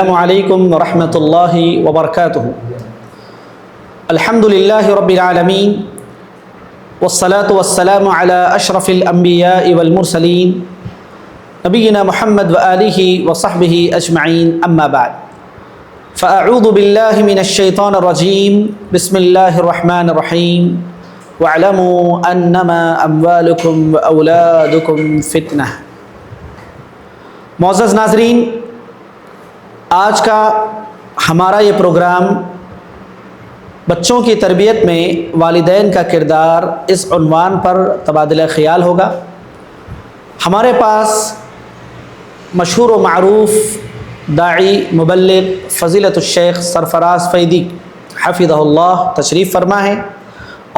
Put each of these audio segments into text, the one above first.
السلام علیکم ورحمۃ اللہ وبرکاتہ۔ الحمد للہ رب العالمین والصلاة والسلام علی اشرف الانبیاء والمرسلین نبینا محمد وآلہ وصحبہ اجمعین، اما بعد فاعوذ باللہ من الشیطان الرجیم، بسم اللہ الرحمن الرحیم، واعلموا انما اموالکم واولادکم فتنہ۔ معزز ناظرین، آج کا ہمارا یہ پروگرام بچوں کی تربیت میں والدین کا کردار اس عنوان پر تبادلہ خیال ہوگا۔ ہمارے پاس مشہور و معروف داعی مبلغ فضیلت الشیخ سرفراز فیدی حفظہ اللہ تشریف فرما ہے،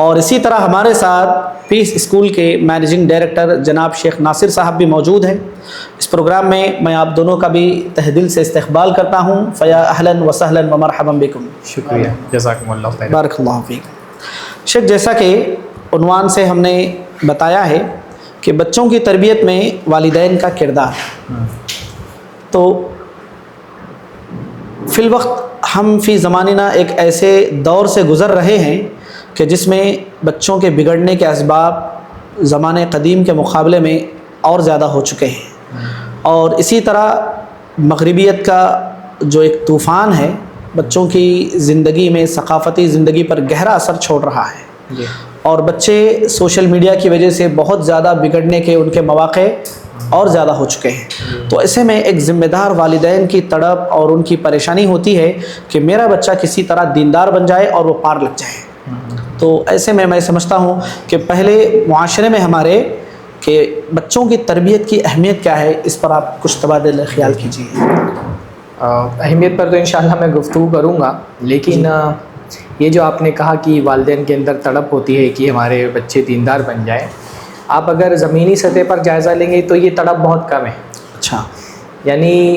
اور اسی طرح ہمارے ساتھ پیس اسکول کے مینیجنگ ڈائریکٹر جناب شیخ ناصر صاحب بھی موجود ہیں۔ اس پروگرام میں آپ دونوں کا بھی تہ دل سے استقبال کرتا ہوں۔ فیا اہلا وسہلا ومرحبا بکم۔ شکریہ، جزاکم اللہ خیر۔ بارک اللہ فیک۔ شیخ، جیسا کہ عنوان سے ہم نے بتایا ہے کہ بچوں کی تربیت میں والدین کا کردار، تو فی الوقت ہم فی زماننا ایک ایسے دور سے گزر رہے ہیں کہ جس میں بچوں کے بگڑنے کے اسباب زمانے قدیم کے مقابلے میں اور زیادہ ہو چکے ہیں، اور اسی طرح مغربیت کا جو ایک طوفان ہے بچوں کی زندگی میں، ثقافتی زندگی پر گہرا اثر چھوڑ رہا ہے، اور بچے سوشل میڈیا کی وجہ سے بہت زیادہ بگڑنے کے ان کے مواقع اور زیادہ ہو چکے ہیں۔ تو ایسے میں ایک ذمہ دار والدین کی تڑپ اور ان کی پریشانی ہوتی ہے کہ میرا بچہ کسی طرح دیندار بن جائے اور وہ پار لگ جائے۔ تو ایسے میں سمجھتا ہوں کہ پہلے معاشرے میں ہمارے کہ بچوں کی تربیت کی اہمیت کیا ہے، اس پر آپ کچھ تبادلہ خیال کیجیے۔ اہمیت پر تو انشاءاللہ میں گفتگو کروں گا، لیکن یہ جو آپ نے کہا کہ والدین کے اندر تڑپ ہوتی ہے کہ ہمارے بچے دیندار بن جائیں، آپ اگر زمینی سطح پر جائزہ لیں گے تو یہ تڑپ بہت کم ہے۔ اچھا، یعنی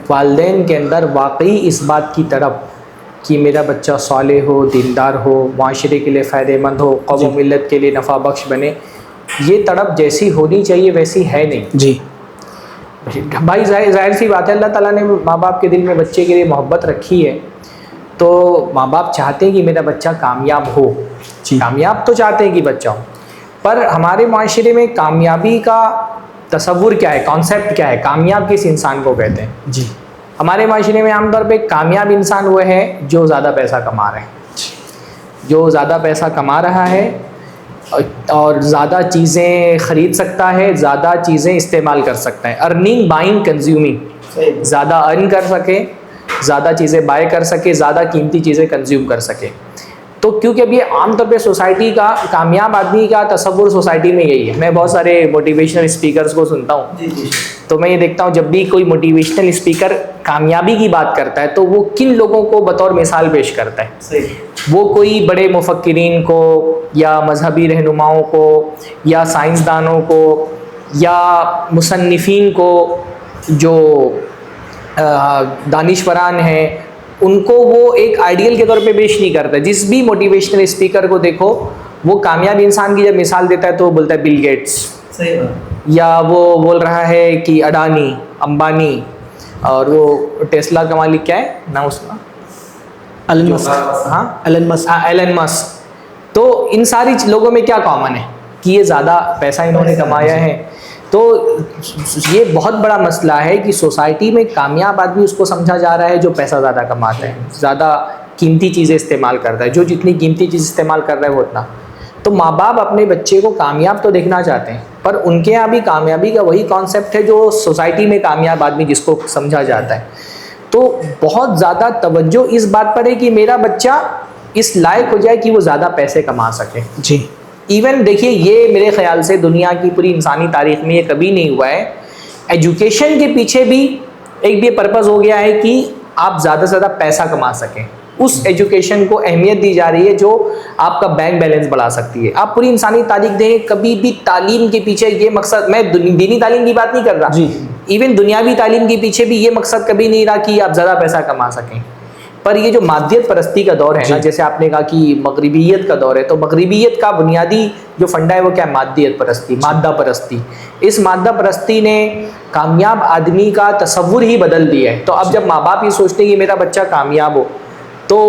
والدین کے اندر واقعی اس بات کی تڑپ کہ میرا بچہ صالح ہو، دیندار ہو، معاشرے کے لیے فائدہ مند ہو، قوم و ملت کے لیے نفع بخش بنے، یہ تڑپ جیسی ہونی چاہیے ویسی ہے نہیں۔ جی بھائی، ظاہر سی بات ہے، اللہ تعالیٰ نے ماں باپ کے دل میں بچے کے لیے محبت رکھی ہے، تو ماں باپ چاہتے ہیں کہ میرا بچہ کامیاب ہو، کامیاب تو چاہتے ہیں کہ بچہ ہو، پر ہمارے معاشرے میں کامیابی کا تصور کیا ہے، کانسیپٹ کیا ہے، کامیاب کس انسان کو کہتے ہیں؟ جی، ہمارے معاشرے میں عام طور پہ کامیاب انسان وہ ہے جو زیادہ پیسہ کما رہے ہیں، جو زیادہ پیسہ کما رہا ہے اور زیادہ چیزیں خرید سکتا ہے، زیادہ چیزیں استعمال کر سکتا ہے، ارننگ بائنگ کنزیومنگ، زیادہ ارن کر سکے، زیادہ چیزیں بائی کر سکے، زیادہ قیمتی چیزیں کنزیوم کر سکے۔ تو کیونکہ اب یہ عام طور پہ سوسائٹی کا کامیاب آدمی کا تصور سوسائٹی میں یہی ہے۔ میں بہت سارے موٹیویشنل اسپیکرز کو سنتا ہوں، تو میں یہ دیکھتا ہوں جب بھی کوئی موٹیویشنل اسپیکر کامیابی کی بات کرتا ہے تو وہ کن لوگوں کو بطور مثال پیش کرتا ہے؟ وہ کوئی بڑے مفکرین کو، یا مذہبی رہنماؤں کو، یا سائنسدانوں کو، یا مصنفین کو، جو دانشوران ہیں، ان کو وہ ایک آئیڈیل کے طور پہ پیش نہیں کرتا۔ جس بھی موٹیویشنل اسپیکر کو دیکھو، وہ کامیاب انسان کی جب مثال دیتا ہے تو وہ بولتا ہے بل گیٹس، یا وہ بول رہا ہے کہ اڈانی، امبانی، اور وہ ٹیسلا کا مالک کیا ہے نام اس کا؟ ایلن مسک۔ تو ان ساری لوگوں میں کیا کامن ہے کہ یہ زیادہ پیسہ انہوں نے کمایا ہے۔ تو یہ بہت بڑا مسئلہ ہے کہ سوسائٹی میں کامیاب آدمی اس کو سمجھا جا رہا ہے جو پیسہ زیادہ کماتا ہے، زیادہ قیمتی چیزیں استعمال کرتا ہے، جو جتنی قیمتی چیز استعمال کر رہا ہے وہ اتنا۔ تو ماں باپ اپنے بچے کو کامیاب تو دیکھنا چاہتے ہیں، پر ان کے یہاں بھی کامیابی کا وہی کانسیپٹ ہے جو سوسائٹی میں کامیاب آدمی جس کو سمجھا جاتا ہے۔ تو بہت زیادہ توجہ اس بات پر ہے کہ میرا بچہ اس لائق ہو جائے کہ وہ زیادہ پیسے کما سکے۔ جی، ایون دیکھیے، یہ میرے خیال سے دنیا کی پوری انسانی تاریخ میں یہ کبھی نہیں ہوا ہے۔ ایجوکیشن کے پیچھے بھی ایک بھی پرپز ہو گیا ہے کہ آپ زیادہ سے زیادہ پیسہ کما سکیں، اس ایجوکیشن کو اہمیت دی جا رہی ہے جو آپ کا بینک بیلنس بڑھا سکتی ہے۔ آپ پوری انسانی تاریخ دیکھیں، کبھی بھی تعلیم کے پیچھے یہ مقصد، میں دینی تعلیم کی بات نہیں کر رہا، ایون دنیاوی تعلیم کے پیچھے بھی یہ مقصد کبھی نہیں رہا کہ آپ زیادہ پیسہ کما سکیں۔ پر یہ جو مادیت پرستی کا دور ہے نا، جیسے آپ نے کہا کہ مغربیت کا دور ہے، تو مغربیت کا بنیادی جو فنڈا ہے وہ کیا ہے؟ مادیت پرستی، مادہ پرستی. اس مادہ پرستی نے کامیاب آدمی کا تصور ہی بدل دیا ہے. تو اب جب ماں باپ یہ سوچتے ہیں کہ میرا بچہ کامیاب ہو، تو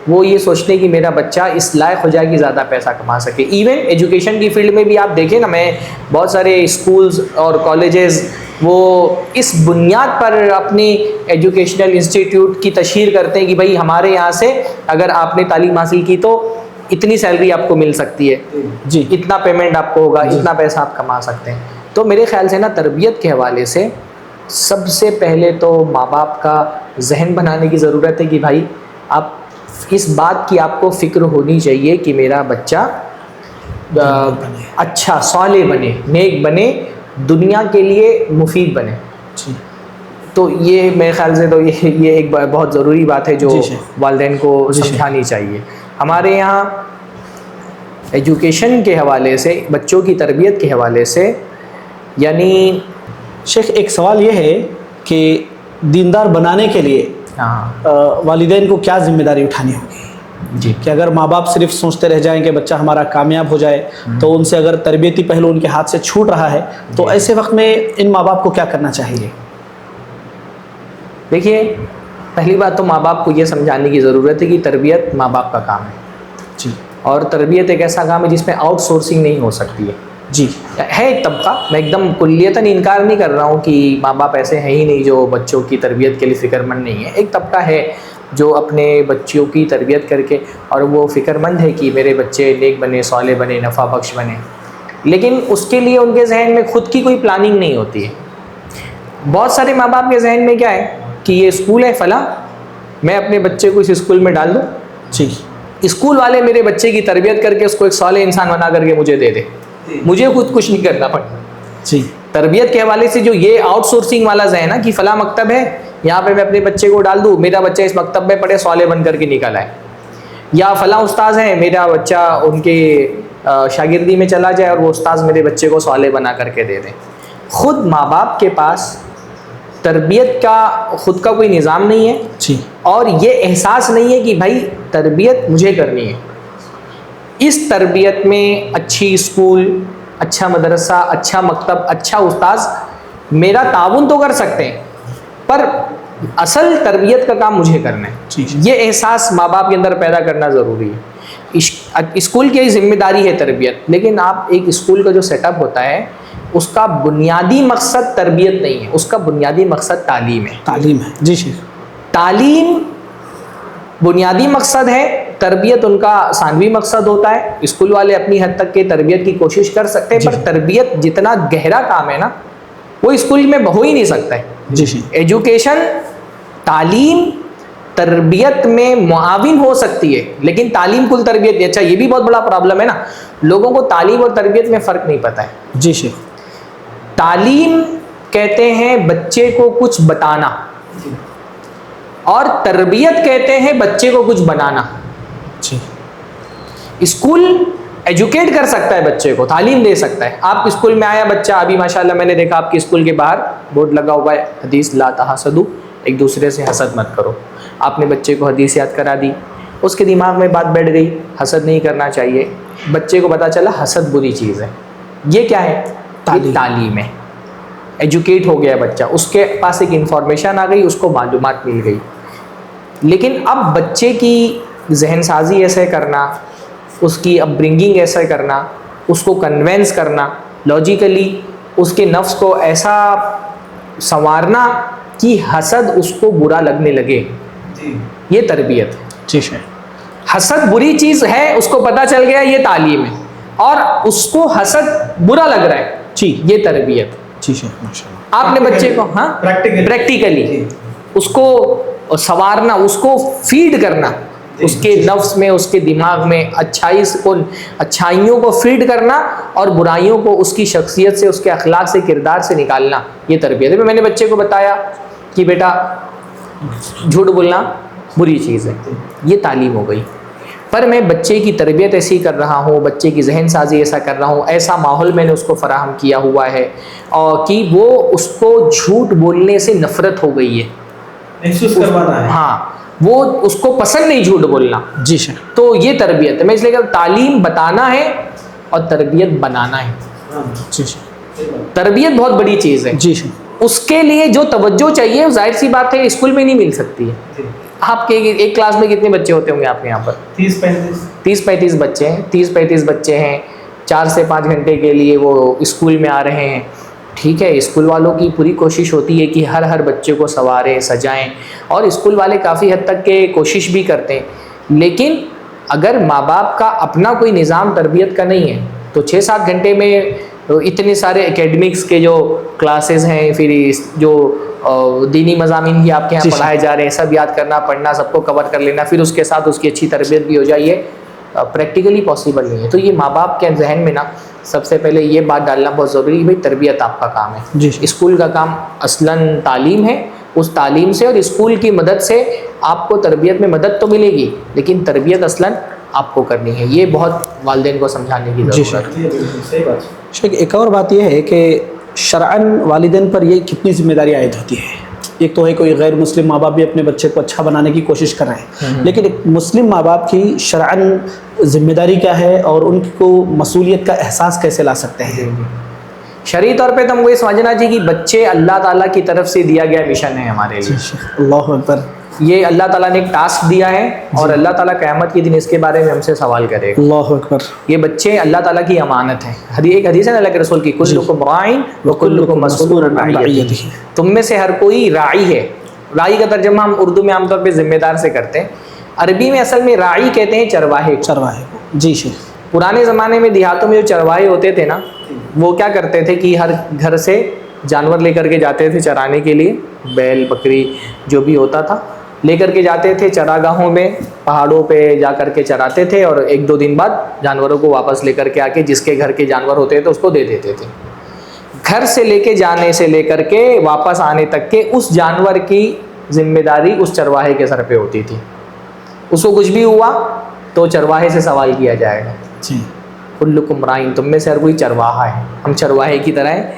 وہ یہ سوچتے ہیں کہ میرا بچہ اس لائق ہو جائے کہ زیادہ پیسہ کما سکے. ایون ایجوکیشن کی فیلڈ میں بھی آپ دیکھیں نا، میں بہت سارے اسکولز اور کالجز وہ اس بنیاد پر اپنی ایجوکیشنل انسٹیٹیوٹ کی تشہیر کرتے ہیں کہ بھائی ہمارے یہاں سے اگر آپ نے تعلیم حاصل کی تو اتنی سیلری آپ کو مل سکتی ہے، جی اتنا پیمنٹ آپ کو ہوگا، اتنا پیسہ آپ کما سکتے ہیں. تو میرے خیال سے نا تربیت کے حوالے سے سب سے پہلے تو ماں باپ کا ذہن بنانے کی ضرورت ہے کہ بھائی آپ اس بات کی آپ کو فکر ہونی چاہیے کہ میرا بچہ اچھا صالح بنے، نیک بنے، دنیا کے لیے مفید بنے. تو یہ میرے خیال سے تو یہ ایک بہت ضروری بات ہے جو والدین کو سمجھانی چاہیے. ہمارے یہاں ایجوکیشن کے حوالے سے، بچوں کی تربیت کے حوالے سے، یعنی شیخ ایک سوال یہ ہے کہ دیندار بنانے کے لیے والدین کو کیا ذمہ داری اٹھانی ہوگی؟ جی کہ اگر ماں باپ صرف سوچتے رہ جائیں کہ بچہ ہمارا کامیاب ہو جائے، تو ان سے اگر تربیتی پہلو ان کے ہاتھ سے چھوٹ رہا ہے تو ایسے وقت میں ان ماں باپ کو کیا کرنا چاہیے؟ دیکھیے، پہلی بات تو ماں باپ کو یہ سمجھانے کی ضرورت ہے کہ تربیت ماں باپ کا کام ہے. جی. اور تربیت ایک ایسا کام ہے جس میں آؤٹ سورسنگ نہیں ہو سکتی ہے. جی ہے ایک طبقہ، میں ایک دم کلیتاً انکار نہیں کر رہا ہوں کہ ماں باپ ایسے ہیں ہی نہیں جو بچوں کی تربیت کے لیے فکر مند نہیں ہے. ایک طبقہ ہے جو اپنے بچوں کی تربیت کر کے اور وہ فکر مند ہے کہ میرے بچے نیک بنے، صالح بنے، نفع بخش بنے، لیکن اس کے لیے ان کے ذہن میں خود کی کوئی پلاننگ نہیں ہوتی ہے. بہت سارے ماں باپ کے ذہن میں کیا ہے کہ یہ اسکول ہے فلاں، میں اپنے بچے کو اس اسکول میں ڈال دوں، جی اسکول والے میرے بچے کی تربیت کر کے اس کو ایک صالح انسان بنا کر کے مجھے دے دے، مجھے خود کچھ نہیں کرنا پڑے. جی تربیت کے حوالے سے جو یہ آؤٹ سورسنگ والا ذہن ہے کہ فلاں مکتب ہے، یہاں پہ میں اپنے بچے کو ڈال دوں، میرا بچہ اس مکتب میں پڑھے، صالح بن کر کے نکل آئے، یا فلاں استاذ ہیں، میرا بچہ ان کے شاگردی میں چلا جائے اور وہ استاذ میرے بچے کو صالح بنا کر کے دے دیں. خود ماں باپ کے پاس تربیت کا خود کا کوئی نظام نہیں ہے، جی اور یہ احساس نہیں ہے کہ بھائی تربیت مجھے کرنی ہے. اس تربیت میں اچھی اسکول، اچھا مدرسہ، اچھا مکتب، اچھا استاذ میرا تعاون تو کر سکتے ہیں، پر اصل تربیت کا کام مجھے کرنا ہے. یہ احساس ماں باپ کے اندر پیدا کرنا ضروری ہے. اسکول کی ذمہ داری ہے تربیت، لیکن آپ ایک اسکول کا جو سیٹ اپ ہوتا ہے اس کا بنیادی مقصد تربیت نہیں ہے، اس کا بنیادی مقصد تعلیم ہے. تعلیم ہے. جی شیخ. تعلیم بنیادی مقصد ہے، تربیت ان کا ثانوی مقصد ہوتا ہے. اسکول والے اپنی حد تک کے تربیت کی کوشش کر سکتے ہیں، پر تربیت جتنا گہرا کام ہے نا وہ اسکول میں ہو ہی نہیں سکتا ہے. جی شیخ. ایجوکیشن، تعلیم تربیت میں معاون ہو سکتی ہے، لیکن تعلیم کل تربیت نہیں. اچھا یہ بھی بہت بڑا پرابلم ہے نا، لوگوں کو تعلیم اور تربیت میں فرق نہیں پتہ ہے. جی شیخ. تعلیم کہتے ہیں بچے کو کچھ بتانا، اور تربیت کہتے ہیں بچے کو کچھ بنانا. جی. اسکول ایجوکیٹ کر سکتا ہے بچے کو، تعلیم دے سکتا ہے. آپ اسکول میں آیا بچہ، ابھی ماشاءاللہ میں نے دیکھا آپ کے اسکول کے باہر بورڈ لگا ہوا ہے حدیث لا تحاسدوا، ایک دوسرے سے حسد مت کرو. آپ نے بچے کو حدیث یاد کرا دی، اس کے دماغ میں بات بیٹھ گئی حسد نہیں کرنا چاہیے. بچے کو پتہ چلا حسد بری چیز ہے. یہ کیا ہے؟ تعلیم ہے. ایجوکیٹ ہو گیا بچہ، اس کے پاس ایک انفارمیشن آ گئی، اس کو معلومات مل گئی. لیکن اب بچے کی ذہن سازی ایسے کرنا، اس کی اپ برنگنگ ایسے کرنا، اس کو کنونس کرنا لاجیکلی، اس کے نفس کو ایسا سنوارنا کہ حسد اس کو برا لگنے لگے، یہ تربیت ہے. ٹھیک ہے. حسد بری چیز ہے، اس کو پتہ چل گیا یہ تعلیم ہے، اور اس کو حسد برا لگ رہا ہے، جی یہ تربیت. ٹھیک ہے. ماشاءاللہ. آپ نے بچے کو پریکٹیکلی اس کو سنوارنا، اس کو فیڈ کرنا، اس کے نفس میں، اس کے دماغ میں اچھائیوں کو فیڈ کرنا، اور برائیوں کو اس کی شخصیت سے، اس کے اخلاق سے، کردار سے نکالنا، یہ تربیت ہے. میں نے بچے کو بتایا کہ بیٹا جھوٹ بولنا بری چیز ہے، یہ تعلیم ہو گئی. پر میں بچے کی تربیت ایسی کر رہا ہوں، بچے کی ذہن سازی ایسا کر رہا ہوں، ایسا ماحول میں نے اس کو فراہم کیا ہوا ہے اور کہ وہ اس کو جھوٹ بولنے سے نفرت ہو گئی ہے. محسوس کروانا ہے. ہاں، وہ اس کو پسند نہیں جھوٹ بولنا. جی شیخ. تو یہ تربیت ہے. میں اس لیے کہ تعلیم بتانا ہے اور تربیت بنانا ہے. جی شیخ. تربیت بہت بڑی چیز ہے. جی شیخ. اس کے لیے جو توجہ چاہیے وہ ظاہر سی بات ہے اسکول میں نہیں مل سکتی ہے. آپ کے ایک کلاس میں کتنے بچے ہوتے ہوں گے آپ کے یہاں پر؟ 30-35 بچے ہیں. 30-35 بچے ہیں, 4 سے 5 گھنٹے کے لیے وہ اسکول میں آ رہے ہیں. ٹھیک ہے, اسکول والوں کی پوری کوشش ہوتی ہے کہ ہر بچے کو سنواریں سجائیں, اور اسکول والے کافی حد تک کے کوشش بھی کرتے ہیں. لیکن اگر ماں باپ کا اپنا کوئی نظام تربیت کا نہیں ہے تو 6-7 گھنٹے میں اتنے سارے اکیڈمکس کے جو کلاسز ہیں, پھر جو دینی مضامین بھی آپ کے یہاں پڑھائے جا رہے ہیں, سب یاد کرنا, پڑھنا, سب کو کور کر لینا, پھر اس کے ساتھ اس کی اچھی تربیت بھی ہو جائے, یہ پریکٹیکلی پاسبل نہیں ہے. تو یہ ماں باپ کے ذہن میں نا سب سے پہلے یہ بات ڈالنا بہت ضروری ہے, بھائی تربیت آپ کا کام ہے. اسکول کا کام اصلاً تعلیم ہے. اس تعلیم سے اور اسکول کی مدد سے آپ کو تربیت میں مدد تو ملے گی, لیکن تربیت اصلاً آپ کو کرنی ہے. یہ بہت والدین کو سمجھانے کی ضرورت ہے. صحیح بات. شیخ ایک اور بات یہ ہے کہ شرعاً والدین پر یہ کتنی ذمہ داری عائد ہوتی ہے. ایک تو ہے کوئی غیر مسلم ماں باپ بھی اپنے بچے کو اچھا بنانے کی کوشش کر رہے ہیں, لیکن ایک مسلم ماں باپ کی شرعاً ذمہ داری کیا ہے اور ان کو مسئولیت کا احساس کیسے لا سکتے ہیں؟ شرعی طور پہ تو ہم کو یہ سمجھنا چاہیے کہ بچے اللہ تعالیٰ کی طرف سے دیا گیا مشن ہے ہمارے لیے. اللہ اکبر. یہ اللہ تعالیٰ نے ایک ٹاسک دیا ہے اور اللہ تعالیٰ قیامت کے دن اس کے بارے میں ہم سے سوال کرے گا. اللہ اکبر. یہ بچے اللہ تعالیٰ کی امانت ہے. ایک حدیث ہے اللہ کے رسول کی, کلکم راعٍ وکلکم مسئول عن رعیتہ. تم میں سے ہر کوئی راعی ہے. راعی کا ترجمہ ہم اردو میں عام طور پہ ذمہ دار سے کرتے ہیں. عربی میں اصل میں راعی کہتے ہیں چرواہے. چرواہے. جی شیخ. پرانے زمانے میں دیہاتوں میں جو چرواہے ہوتے تھے نا, وہ کیا کرتے تھے کہ ہر گھر سے جانور لے کر کے جاتے تھے چرانے کے لیے, بیل بکری جو بھی ہوتا تھا لے کر کے جاتے تھے چراگاہوں میں, پہاڑوں پہ جا کر کے چراتے تھے, اور 1-2 دن بعد جانوروں کو واپس لے کر کے آ کے جس کے گھر کے جانور ہوتے تھے اس کو دے دیتے تھے. گھر سے لے کے جانے سے لے کر کے واپس آنے تک کے اس جانور کی ذمہ داری اس چرواہے کے سر پہ ہوتی تھی. اس کو کچھ بھی ہوا تو چرواہے سے سوال کیا جائے گا. جی. کلکم راعٍ, تم میں سے ہر کوئی چرواہا ہے. ہم چرواہے کی طرح ہیں.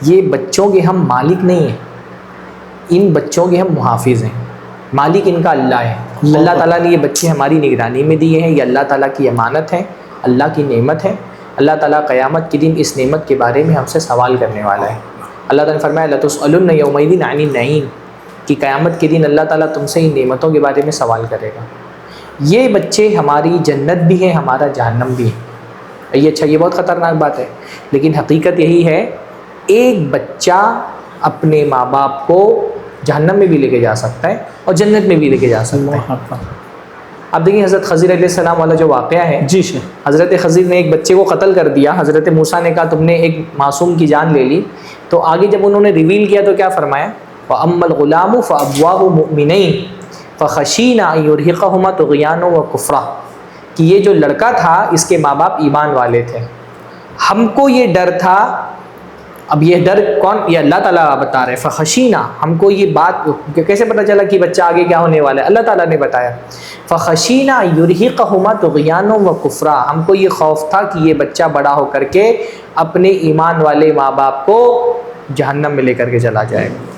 یہ بچوں کے ہم مالک نہیں ہیں, ان بچوں کے ہم محافظ ہیں. مالک ان کا اللہ ہے. اللہ تعالیٰ نے یہ بچے ہماری نگرانی میں دیے ہیں. یہ اللہ تعالیٰ کی امانت ہے, اللہ کی نعمت ہے. اللہ تعالیٰ قیامت کے دن اس نعمت کے بارے میں ہم سے سوال کرنے والا ہے. اللہ تعالیٰ نے فرمایا لَتُسْأَلُنَّ يَوْمَئِذٍ عَنِ النَّعِيمِ, کہ قیامت کے دن اللہ تعالیٰ تم سے ان نعمتوں کے بارے میں سوال کرے گا. یہ بچے ہماری جنت بھی ہیں, ہمارا جہنم بھی ہے. یہ اچھا, یہ بہت خطرناک بات ہے, لیکن حقیقت یہی ہے, ایک بچہ اپنے ماں باپ کو جہنم میں بھی لے کے جا سکتا ہے اور جنت میں بھی لے کے جا سکتا ہے. اب دیکھیں حضرت خضر علیہ السلام والا جو واقعہ ہے. جی شیخ. حضرت خضر نے ایک بچے کو قتل کر دیا. حضرت موسیٰ نے کہا تم نے ایک معصوم کی جان لے لی. تو آگے جب انہوں نے ریویل کیا تو کیا فرمایا, وَأَمَّا الْغُلَامُ فَأَبْوَاهُ مُؤْمِنَيْنِ فَخَشِينَا أَن يُرْهِقَهُمَا طُغْيَانًا وَكُفْرًا, کہ یہ جو لڑکا تھا اس کے ماں باپ ایمان والے تھے, ہم کو یہ ڈر تھا. اب یہ ڈر کون, یہ اللہ تعالیٰ بتا رہے. فخشینا, ہم کو یہ بات کیسے پتہ چلا کہ بچہ آگے کیا ہونے والا ہے؟ اللہ تعالیٰ نے بتایا. فخشینا یرہقہما طغیانا وکفرا, ہم کو یہ خوف تھا کہ یہ بچہ بڑا ہو کر کے اپنے ایمان والے ماں باپ کو جہنم میں لے کر کے چلا جائے گا,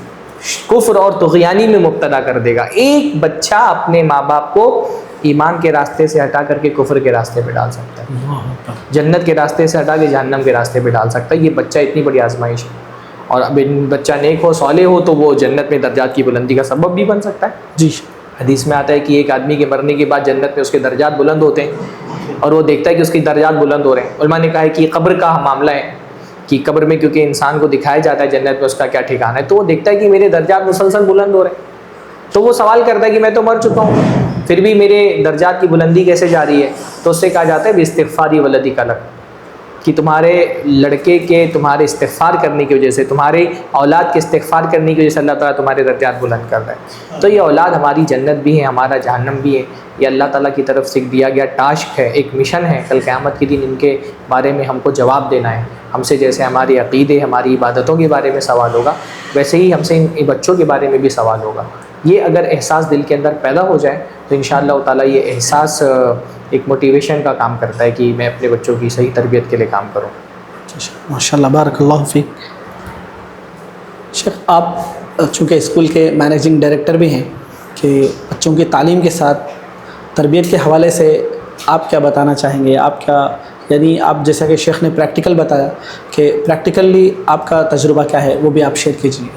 کفر اور طغیانی میں مبتلا کر دے گا. ایک بچہ اپنے ماں باپ کو ایمان کے راستے سے ہٹا کر کے کفر کے راستے پہ ڈال سکتا ہے, جنت کے راستے سے ہٹا کے جہنم کے راستے پہ ڈال سکتا ہے. یہ بچہ اتنی بڑی آزمائش ہے, اور اب بچہ نیک ہو صالح ہو تو وہ جنت میں درجات کی بلندی کا سبب بھی بن سکتا ہے. جی. حدیث میں آتا ہے کہ ایک آدمی کے مرنے کے بعد جنت میں اس کے درجات بلند ہوتے ہیں, اور وہ دیکھتا ہے کہ اس کی درجات بلند ہو رہے ہیں. علماء نے کہا ہے کہ یہ قبر کا معاملہ ہے, کہ قبر میں کیونکہ انسان کو دکھایا جاتا ہے جنت میں اس کا کیا ٹھکانہ ہے, تو وہ دیکھتا ہے کہ میرے درجات مسلسل بلند ہو رہے ہیں. تو وہ سوال کرتا ہے کہ میں تو مر چکا ہوں, پھر بھی میرے درجات کی بلندی کیسے جاری ہے؟ تو اس سے کہا جاتا ہے باستغفاری ولدک لک, کہ تمہارے لڑکے کے تمہارے استغفار کرنے کی وجہ سے, تمہارے اولاد کے استغفار کرنے کی وجہ سے اللہ تعالیٰ تمہارے درجات بلند کر رہا ہے. تو یہ اولاد ہماری جنت بھی ہے, ہمارا جہنم بھی ہے. یہ اللہ تعالیٰ کی طرف سے دیا گیا ٹاسک ہے, ایک مشن ہے. کل قیامت کے دن ان کے بارے میں ہم کو جواب دینا ہے. ہم سے جیسے ہماری عقیدے, ہماری عبادتوں کے بارے میں سوال ہوگا, ویسے ہی ہم سے ان بچوں کے بارے میں بھی سوال ہوگا. یہ اگر احساس دل کے اندر پیدا ہو جائے تو انشاءاللہ تعالیٰ یہ احساس ایک موٹیویشن کا کام کرتا ہے کہ میں اپنے بچوں کی صحیح تربیت کے لیے کام کروں. ماشاءاللہ, بارک اللہ فیک. شیخ آپ چونکہ اسکول کے مینیجنگ ڈائریکٹر بھی ہیں, کہ بچوں کی تعلیم کے ساتھ تربیت کے حوالے سے آپ کیا بتانا چاہیں گے؟ آپ کیا یعنی آپ جیسا کہ شیخ نے پریکٹیکل بتایا کہ پریکٹیکلی آپ کا تجربہ کیا ہے وہ بھی آپ شیئر کیجیے.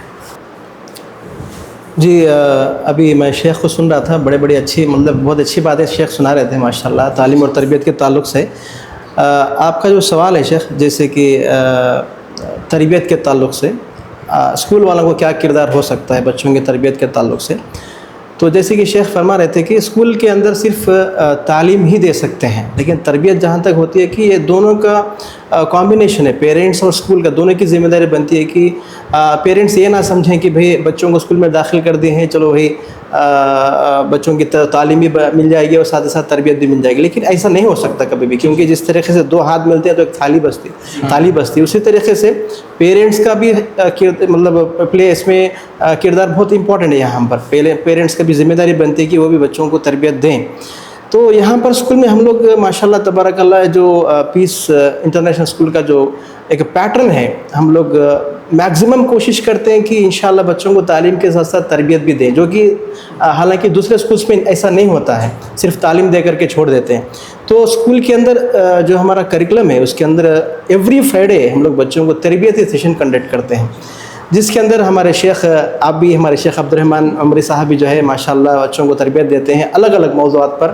جی ابھی میں شیخ کو سن رہا تھا, بڑے اچھی مطلب بہت اچھی باتیں شیخ سنا رہے تھے ماشاءاللہ تعلیم اور تربیت کے تعلق سے. آپ کا جو سوال ہے شیخ, جیسے کہ تربیت کے تعلق سے اسکول والوں کو کیا کردار ہو سکتا ہے بچوں کی تربیت کے تعلق سے, تو جیسے کہ شیخ فرما رہے تھے کہ اسکول کے اندر صرف تعلیم ہی دے سکتے ہیں, لیکن تربیت جہاں تک ہوتی ہے کہ یہ دونوں کا کمبینیشن ہے, پیرنٹس اور اسکول کا دونوں کی ذمہ داری بنتی ہے کہ پیرنٹس یہ نہ سمجھیں کہ بھئی بچوں کو اسکول میں داخل کر دیے ہیں چلو بھئی بچوں کی تعلیم بھی مل جائے گی اور ساتھ ساتھ تربیت بھی مل جائے گی, لیکن ایسا نہیں ہو سکتا کبھی بھی, کیونکہ جس طریقے سے دو ہاتھ ملتے ہیں تو ایک تھالی بستی, اسی طریقے سے پیرنٹس کا بھی مطلب پلے اس میں کردار بہت امپورٹنٹ ہے. یہاں پر پیرنٹس کا بھی ذمہ داری بنتی ہے کہ وہ بھی بچوں کو تربیت دیں. تو یہاں پر اسکول میں ہم لوگ ماشاءاللہ تبارک اللہ جو پیس انٹرنیشنل اسکول کا جو ایک پیٹرن ہے, ہم لوگ میکزیمم کوشش کرتے ہیں کہ انشاءاللہ بچوں کو تعلیم کے ساتھ ساتھ تربیت بھی دیں, جو کہ حالانکہ دوسرے اسکولس میں ایسا نہیں ہوتا ہے, صرف تعلیم دے کر کے چھوڑ دیتے ہیں. تو اسکول کے اندر جو ہمارا کریکولم ہے اس کے اندر ایوری فرائیڈے ہم لوگ بچوں کو تربیتی سیشن کنڈکٹ کرتے ہیں, جس کے اندر ہمارے شیخ, آپ بھی ہمارے شیخ عبد الرحمن عمری صاحب بھی جو ہے ماشاءاللہ بچوں کو تربیت دیتے ہیں الگ الگ موضوعات پر,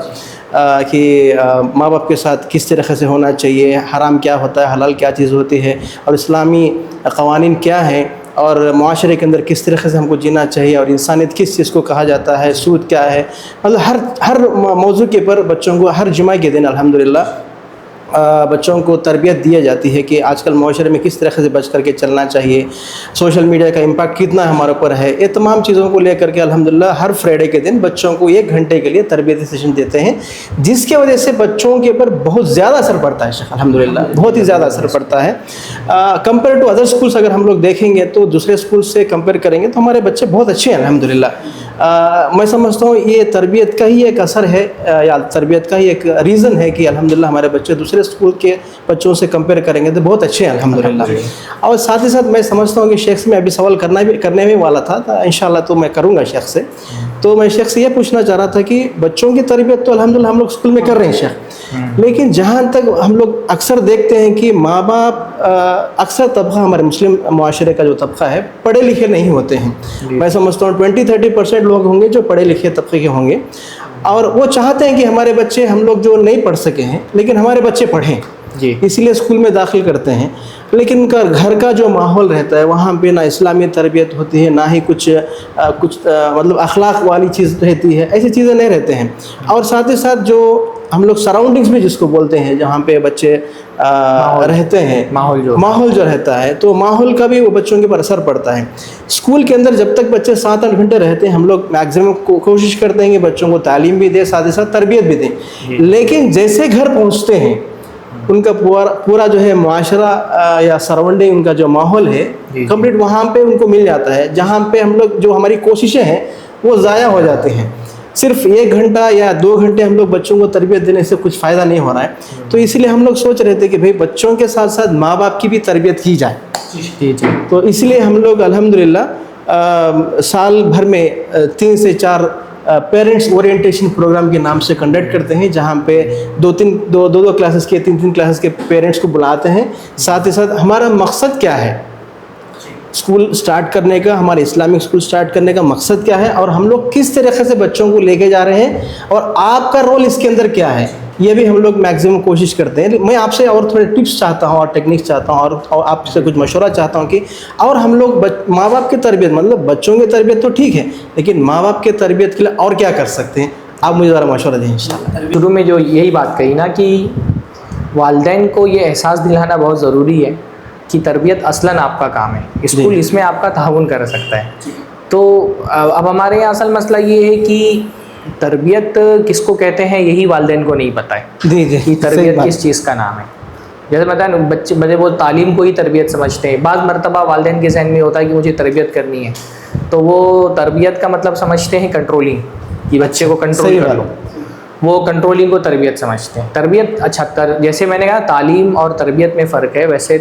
کہ ماں باپ کے ساتھ کس طریقے سے ہونا چاہیے, حرام کیا ہوتا ہے, حلال کیا چیز ہوتی ہے, اور اسلامی قوانین کیا ہیں, اور معاشرے کے اندر کس طریقے سے ہم کو جینا چاہیے, اور انسانیت کس چیز کو کہا جاتا ہے, سود کیا ہے. مطلب ہر موضوع کے پر بچوں کو ہر جمعہ کے دن الحمدللہ بچوں کو تربیت دی جاتی ہے کہ آج کل معاشرے میں کس طریقے سے بچ کر کے چلنا چاہیے, سوشل میڈیا کا امپیکٹ کتنا ہمارے اوپر ہے. یہ تمام چیزوں کو لے کر کے الحمدللہ ہر فرائیڈے کے دن بچوں کو 1 گھنٹے کے لیے تربیتی سیشن دیتے ہیں, جس کی وجہ سے بچوں کے اوپر بہت زیادہ اثر پڑتا ہے شیخ, الحمدللہ بہت ہی زیادہ اثر پڑتا ہے. کمپیئر ٹو ادر اسکولس اگر ہم لوگ دیکھیں گے تو دوسرے اسکول سے کمپیئر کریں گے تو ہمارے بچے بہت اچھے ہیں الحمدللہ. میں سمجھتا ہوں یہ تربیت کا ہی ایک اثر ہے, یا تربیت کا ہی ایک ریزن ہے کہ الحمدللہ ہمارے بچے دوسرے اسکول کے بچوں سے کمپیئر کریں گے تو بہت اچھے ہیں الحمدللہ. اور ساتھ ہی ساتھ میں سمجھتا ہوں کہ شیخ سے میں ابھی سوال کرنے میں والا تھا انشاءاللہ, تو میں کروں گا شیخ سے. تو میں شیخ سے یہ پوچھنا چاہ رہا تھا کہ بچوں کی تربیت تو الحمدللہ ہم لوگ اسکول میں کر رہے ہیں شیخ, لیکن جہاں تک ہم لوگ اکثر دیکھتے ہیں کہ ماں باپ اکثر طبقہ ہمارے مسلم معاشرے کا جو طبقہ ہے پڑھے لکھے نہیں ہوتے ہیں. میں سمجھتا ہوں 20-30% لوگ ہوں گے جو پڑھے لکھے طبقے کے ہوں گے, اور وہ چاہتے ہیں کہ ہمارے بچے, ہم لوگ جو نہیں پڑھ سکے ہیں لیکن ہمارے بچے پڑھیں, اس لیے اسکول میں داخل کرتے ہیں. لیکن ان کا گھر کا جو ماحول رہتا ہے وہاں پہ نہ اسلامی تربیت ہوتی ہے, نہ ہی کچھ مطلب اخلاق والی چیز رہتی ہے, ایسی چیزیں نہیں رہتے ہیں. اور ساتھ ہی ساتھ جو ہم لوگ سراؤنڈنگس بھی جس کو بولتے ہیں, جہاں پہ بچے رہتے ہیں, ماحول جو رہتا ہے, تو ماحول کا بھی وہ بچوں کے اوپر اثر پڑتا ہے. اسکول کے اندر جب تک بچے 7-8 گھنٹے رہتے ہیں ہم لوگ میکزیمم کوشش کرتے ہیں کہ بچوں کو تعلیم بھی دیں, ساتھ ہی ساتھ تربیت بھی دیں. لیکن جیسے گھر پہنچتے ہیں ان کا پورا جو ہے معاشرہ یا سراؤنڈنگ, ان کا جو ماحول ہے کمپلیٹ وہاں پہ ان کو مل جاتا ہے, جہاں پہ ہم لوگ جو ہماری کوششیں ہیں وہ ضائع ہو جاتے ہیں. صرف 1 گھنٹہ یا 2 گھنٹے ہم لوگ بچوں کو تربیت دینے سے کچھ فائدہ نہیں ہو رہا ہے. تو اس لیے ہم لوگ سوچ رہے تھے کہ بھئی بچوں کے ساتھ ساتھ ماں باپ کی بھی تربیت کی جائے. تو اس لیے ہم لوگ الحمدللہ سال بھر میں 3 سے 4 پیرنٹس اورینٹیشن پروگرام کے نام سے کنڈکٹ کرتے ہیں, جہاں پہ 2 کلاسز کے 3 کلاسز کے پیرنٹس کو بلاتے ہیں. ساتھ ہی ساتھ ہمارا مقصد کیا ہے اسکول سٹارٹ کرنے کا, ہمارے اسلامک اسکول سٹارٹ کرنے کا مقصد کیا ہے, اور ہم لوگ کس طریقے سے بچوں کو لے کے جا رہے ہیں, اور آپ کا رول اس کے اندر کیا ہے, یہ بھی ہم لوگ میکزیمم کوشش کرتے ہیں. میں آپ سے اور تھوڑے ٹپس چاہتا ہوں اور ٹیکنیکس چاہتا ہوں, اور آپ سے کچھ مشورہ چاہتا ہوں کہ اور ہم لوگ ماں باپ کی تربیت, مطلب بچوں کی تربیت تو ٹھیک ہے, لیکن ماں باپ کی تربیت کے لیے اور کیا کر سکتے ہیں, آپ مجھے ذرا مشورہ دیں انشاءاللہ. شروع میں جو یہی بات کہی نا کہ والدین کو یہ احساس دلانا بہت ضروری ہے کہ تربیت اصلاً آپ کا کام ہے, اسکول اس میں آپ کا تعاون کر سکتا ہے. تو اب ہمارے یہاں اصل مسئلہ یہ ہے کہ تربیت کس کو کہتے ہیں یہی والدین کو نہیں پتہ ہے کہ تربیت کس چیز کا نام ہے. جیسے بتائیں بچے وہ تعلیم کو ہی تربیت سمجھتے ہیں. بعض مرتبہ والدین کے ذہن میں ہوتا ہے کہ مجھے تربیت کرنی ہے, تو وہ تربیت کا مطلب سمجھتے ہیں کنٹرولنگ, کہ بچے کو کنٹرول کر لو. وہ کنٹرولنگ کو تربیت سمجھتے ہیں. تربیت اچھا جیسے میں نے کہا تعلیم اور تربیت میں فرق ہے، ویسے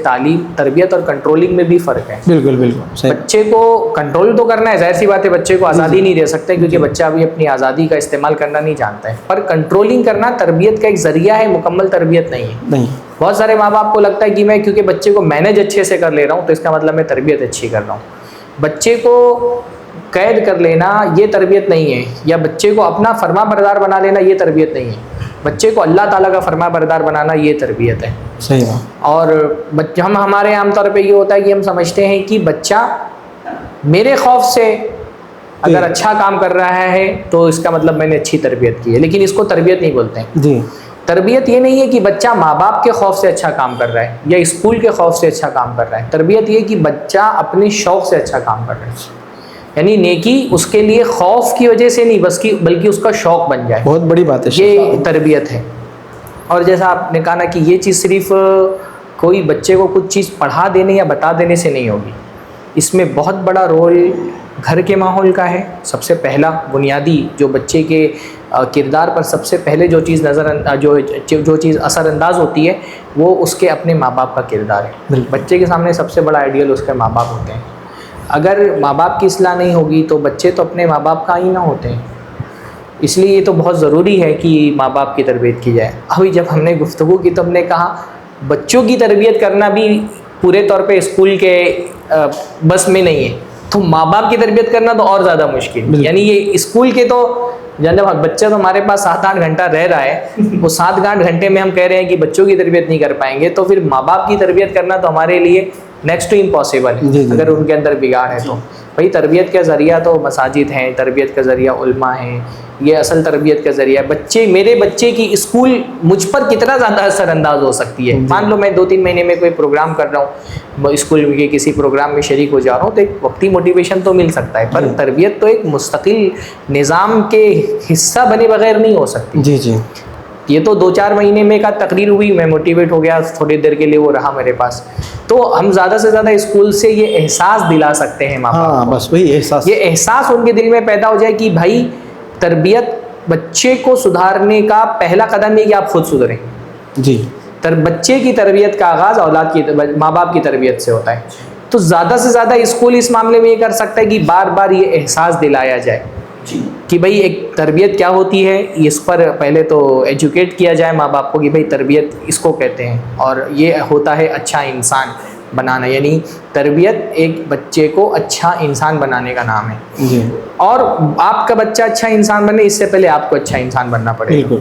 تربیت اور کنٹرولنگ میں بھی فرق ہے. بالکل بالکل صحیح. بچے کو کنٹرول تو کرنا ہے، ظاہر سی بات ہے، بچے کو آزادی نہیں دے سکتے کیونکہ بچہ ابھی اپنی آزادی کا استعمال کرنا نہیں جانتا ہے، پر کنٹرولنگ کرنا تربیت کا ایک ذریعہ ہے، مکمل تربیت نہیں ہے. نہیں. بہت سارے ماں باپ کو لگتا ہے کہ میں کیونکہ بچے کو مینیج اچھے سے کر لے رہا ہوں تو اس کا مطلب میں تربیت اچھی کر رہا ہوں. بچے کو قید کر لینا یہ تربیت نہیں ہے، یا بچے کو اپنا فرما بردار بنا لینا یہ تربیت نہیں ہے. بچے کو اللہ تعالیٰ کا فرما بردار بنانا یہ تربیت ہے. صحیح بات. اور ہمارے عام طور پہ یہ ہوتا ہے کہ ہم سمجھتے ہیں کہ بچہ میرے خوف سے اگر اچھا کام کر رہا ہے تو اس کا مطلب میں نے اچھی تربیت کی ہے، لیکن اس کو تربیت نہیں بولتے ہیں. جی. تربیت یہ نہیں ہے کہ بچہ ماں باپ کے خوف سے اچھا کام کر رہا ہے یا اسکول کے خوف سے اچھا کام کر رہا ہے. تربیت یہ کہ بچہ اپنے شوق سے اچھا کام کر رہا ہے، یعنی نیکی اس کے لیے خوف کی وجہ سے نہیں بلکہ اس کا شوق بن جائے. بہت بڑی بات ہے. یہ تربیت ہے. اور جیسا آپ نے کہا نا کہ یہ چیز صرف کوئی بچے کو کچھ چیز پڑھا دینے یا بتا دینے سے نہیں ہوگی، اس میں بہت بڑا رول گھر کے ماحول کا ہے. سب سے پہلا بنیادی جو بچے کے کردار پر سب سے پہلے جو چیز جو چیز اثر انداز ہوتی ہے وہ اس کے اپنے ماں باپ کا کردار ہے. بچے کے سامنے سب سے بڑا آئیڈیل اس کے ماں باپ ہوتے ہیں. اگر ماں باپ کی اصلاح نہیں ہوگی تو بچے تو اپنے ماں باپ کا ہی نہ ہوتے ہیں. اس لیے یہ تو بہت ضروری ہے کہ ماں باپ کی تربیت کی جائے. ابھی جب ہم نے گفتگو کی تو ہم نے کہا بچوں کی تربیت کرنا بھی پورے طور پہ اسکول کے بس میں نہیں ہے، تو ماں باپ کی تربیت کرنا تو اور زیادہ مشکل. یعنی یہ اسکول کے تو جب بچہ تو ہمارے پاس 7-8 گھنٹہ رہ رہا ہے، وہ 7-8 گھنٹے میں ہم کہہ رہے ہیں کہ بچوں کی تربیت نہیں کر پائیں گے، تو پھر ماں باپ کی تربیت کرنا تو ہمارے لیے نیکسٹ ٹو امپاسبل ہے اگر ان کے اندر بگاڑ ہے. تو بھائی تربیت کا ذریعہ تو مساجد ہیں، تربیت کا ذریعہ علماء ہیں، یہ اصل تربیت کا ذریعہ. میرے بچے کی اسکول مجھ پر کتنا زیادہ اثر انداز ہو سکتی ہے. مان لو میں 2-3 مہینے میں کوئی پروگرام کر رہا ہوں، اسکول کے کسی پروگرام میں شریک ہو جا رہا ہوں، تو ایک وقتی موٹیویشن تو مل سکتا ہے، پر تربیت تو ایک مستقل نظام کے حصہ بنے بغیر نہیں ہو سکتی. جی جی. یہ تو 2-4 مہینے میں کا تقریر ہوئی، میں موٹیویٹ ہو گیا، تھوڑی دیر کے لیے وہ رہا میرے پاس. تو ہم زیادہ سے زیادہ اسکول سے یہ احساس دلا سکتے ہیں ماں باپ کو. بس وہی احساس، یہ احساس ان کے دل میں پیدا ہو جائے کہ بھائی تربیت بچے کو سدھارنے کا پہلا قدم ہے کہ آپ خود سدھریں. جی. بچے کی تربیت کا آغاز ماں باپ کی تربیت سے ہوتا ہے. تو زیادہ سے زیادہ اسکول اس معاملے میں یہ کر سکتا ہے کہ بار بار یہ احساس دلایا جائے کہ بھائی ایک تربیت کیا ہوتی ہے، اس پر پہلے تو ایجوکیٹ کیا جائے ماں باپ کو کہ بھائی تربیت اس کو کہتے ہیں، اور یہ ہوتا ہے اچھا انسان بنانا. یعنی تربیت ایک بچے کو اچھا انسان بنانے کا نام ہے. جی. اور آپ کا بچہ اچھا انسان بنے اس سے پہلے آپ کو اچھا انسان بننا پڑے گا.